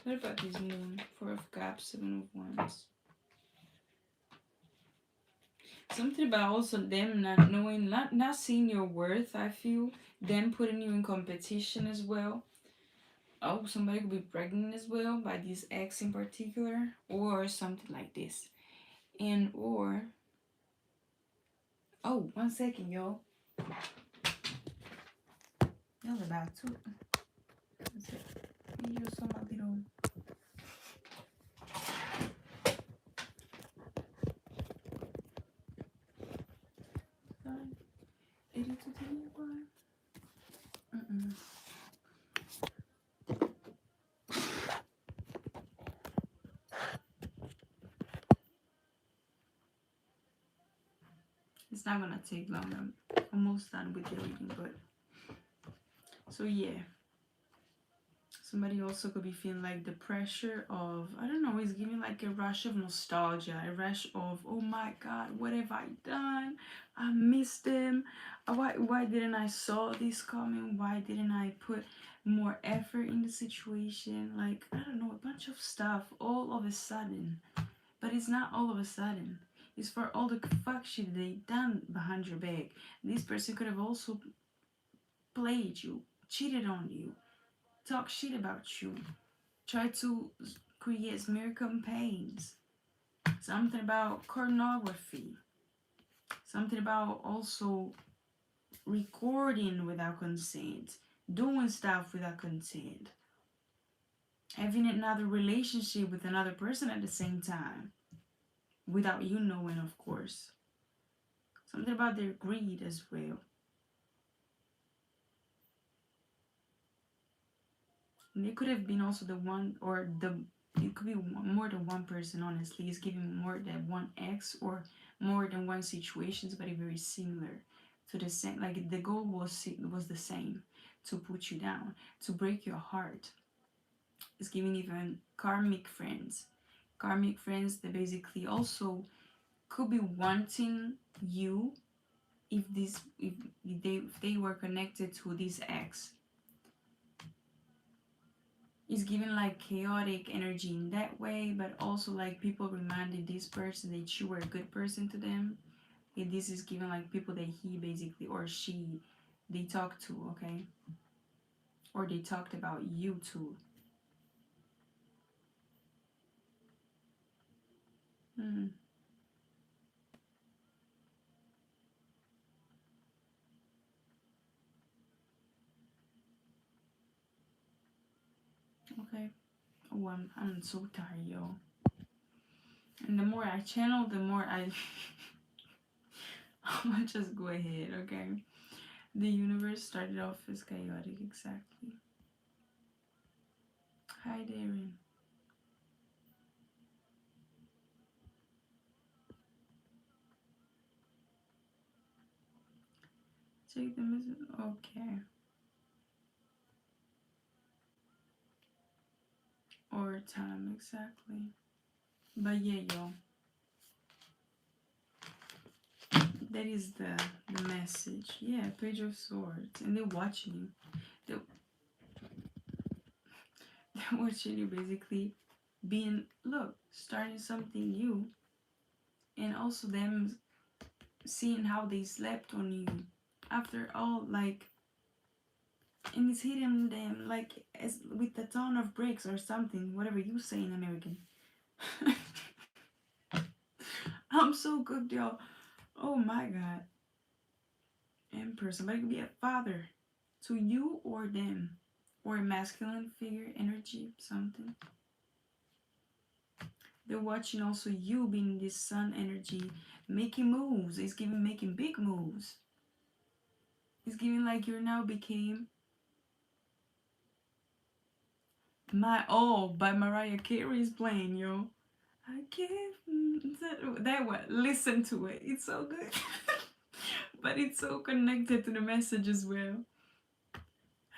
What about this Moon? Four of Cups, Seven of Wands. Something about also them not knowing, not seeing your worth. I feel them putting you in competition as well. Oh, somebody could be pregnant as well by this ex in particular, or something like this. And or oh, 1 second, y'all. Y'all about to. That's it. You use some little. It's not gonna take long. I'm almost done with the reading, but so yeah. Somebody also could be feeling like the pressure of, I don't know, it's giving like a rush of nostalgia, a rush of, oh my God, what have I done? I missed them. Why didn't I saw this coming? Why didn't I put more effort in the situation? Like, I don't know, a bunch of stuff all of a sudden. But it's not all of a sudden. It's for all the fuck shit they done behind your back. This person could have also played you, cheated on you, talk shit about you, try to create smear campaigns, something about pornography, something about also recording without consent, doing stuff without consent, having another relationship with another person at the same time, without you knowing, of course. Something about their greed as well. And it could have been also the one, or it could be more than one person, honestly. It's giving more than one ex or more than one situations, but very similar to the same. Like the goal was the same, to put you down, to break your heart. It's giving even karmic friends. Karmic friends, they basically also could be wanting you if they were connected to this ex. It's giving like chaotic energy in that way, but also like people reminded this person that you were a good person to them. And this is giving like people that he basically or she they talked to, okay? Or they talked about you too. Hmm. Okay. Oh, I'm so tired, yo. And the more I channel, the more I'm gonna just go ahead, okay? The universe started off as chaotic, exactly. Hi, Darren. Take the message. Okay. Or time, exactly. But yeah, yo. That is the message. Yeah, Page of Swords. And they're watching you. They're, they're watching you basically being, look, starting something new. And also them seeing how they slept on you. After all, like, and it's hitting them like as with the tone of bricks or something, whatever you say in American. I'm so good, y'all. Oh my god. Emperor, somebody could be a father to you or them, or a masculine figure, energy, something. They're watching also you being this sun energy, making moves. It's giving making big moves. It's giving like you're now became my all by Mariah Carey is playing, yo. I give that what? Listen to it. It's so good. But it's so connected to the message as well.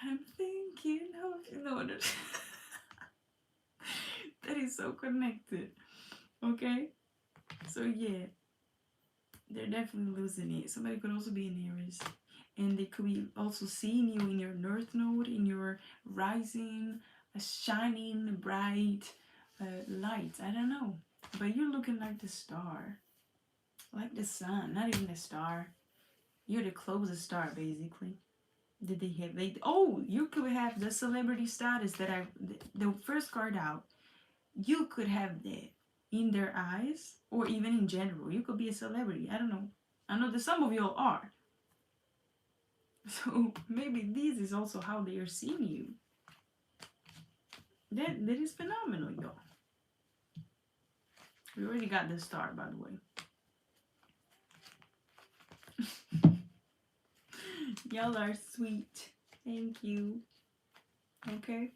I'm thinking of you know that is so connected. Okay? So yeah, they're definitely losing it. Somebody could also be an Aries. And they could be also seeing you in your North Node, in your rising, a shining, bright light. I don't know. But you're looking like the star. Like the sun, not even the star. You're the closest star, basically. Did they have they? Oh, you could have the celebrity status that the first card out. You could have that in their eyes, or even in general. You could be a celebrity. I don't know. I know that some of y'all are. So maybe this is also how they are seeing you. That is phenomenal, y'all. We already got the star, by the way. Y'all are sweet. Thank you. Okay.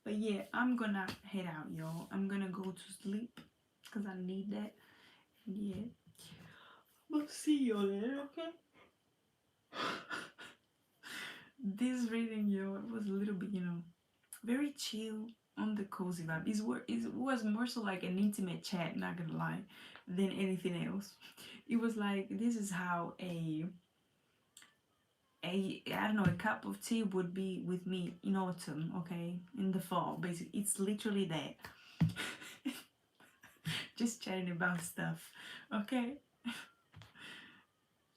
But yeah, I'm gonna head out, y'all. I'm gonna go to sleep because I need that. Yeah. We'll see you later, okay? This reading, yo, it was a little bit, very chill on the cozy vibe. It was more so like an intimate chat, not gonna lie, than anything else. It was like, this is how I don't know, a cup of tea would be with me in autumn, okay? In the fall, basically. It's literally that. Just chatting about stuff, okay?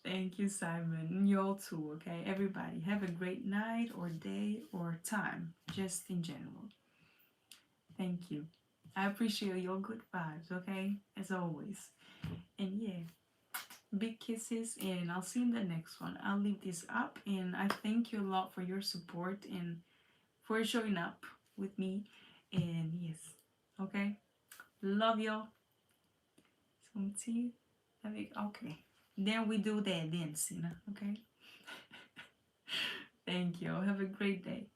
Thank you, Simon. You all too, okay? Everybody, have a great night or day or time, just in general. Thank you. I appreciate your good vibes, okay? As always. And yeah, big kisses, and I'll see you in the next one. I'll leave this up, and I thank you a lot for your support and for showing up with me. And yes, okay? Love y'all. Some tea. Okay. Then we do that then, Sina, okay? Thank you. Have a great day.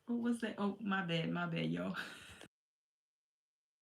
What was that? Oh, my bad, y'all.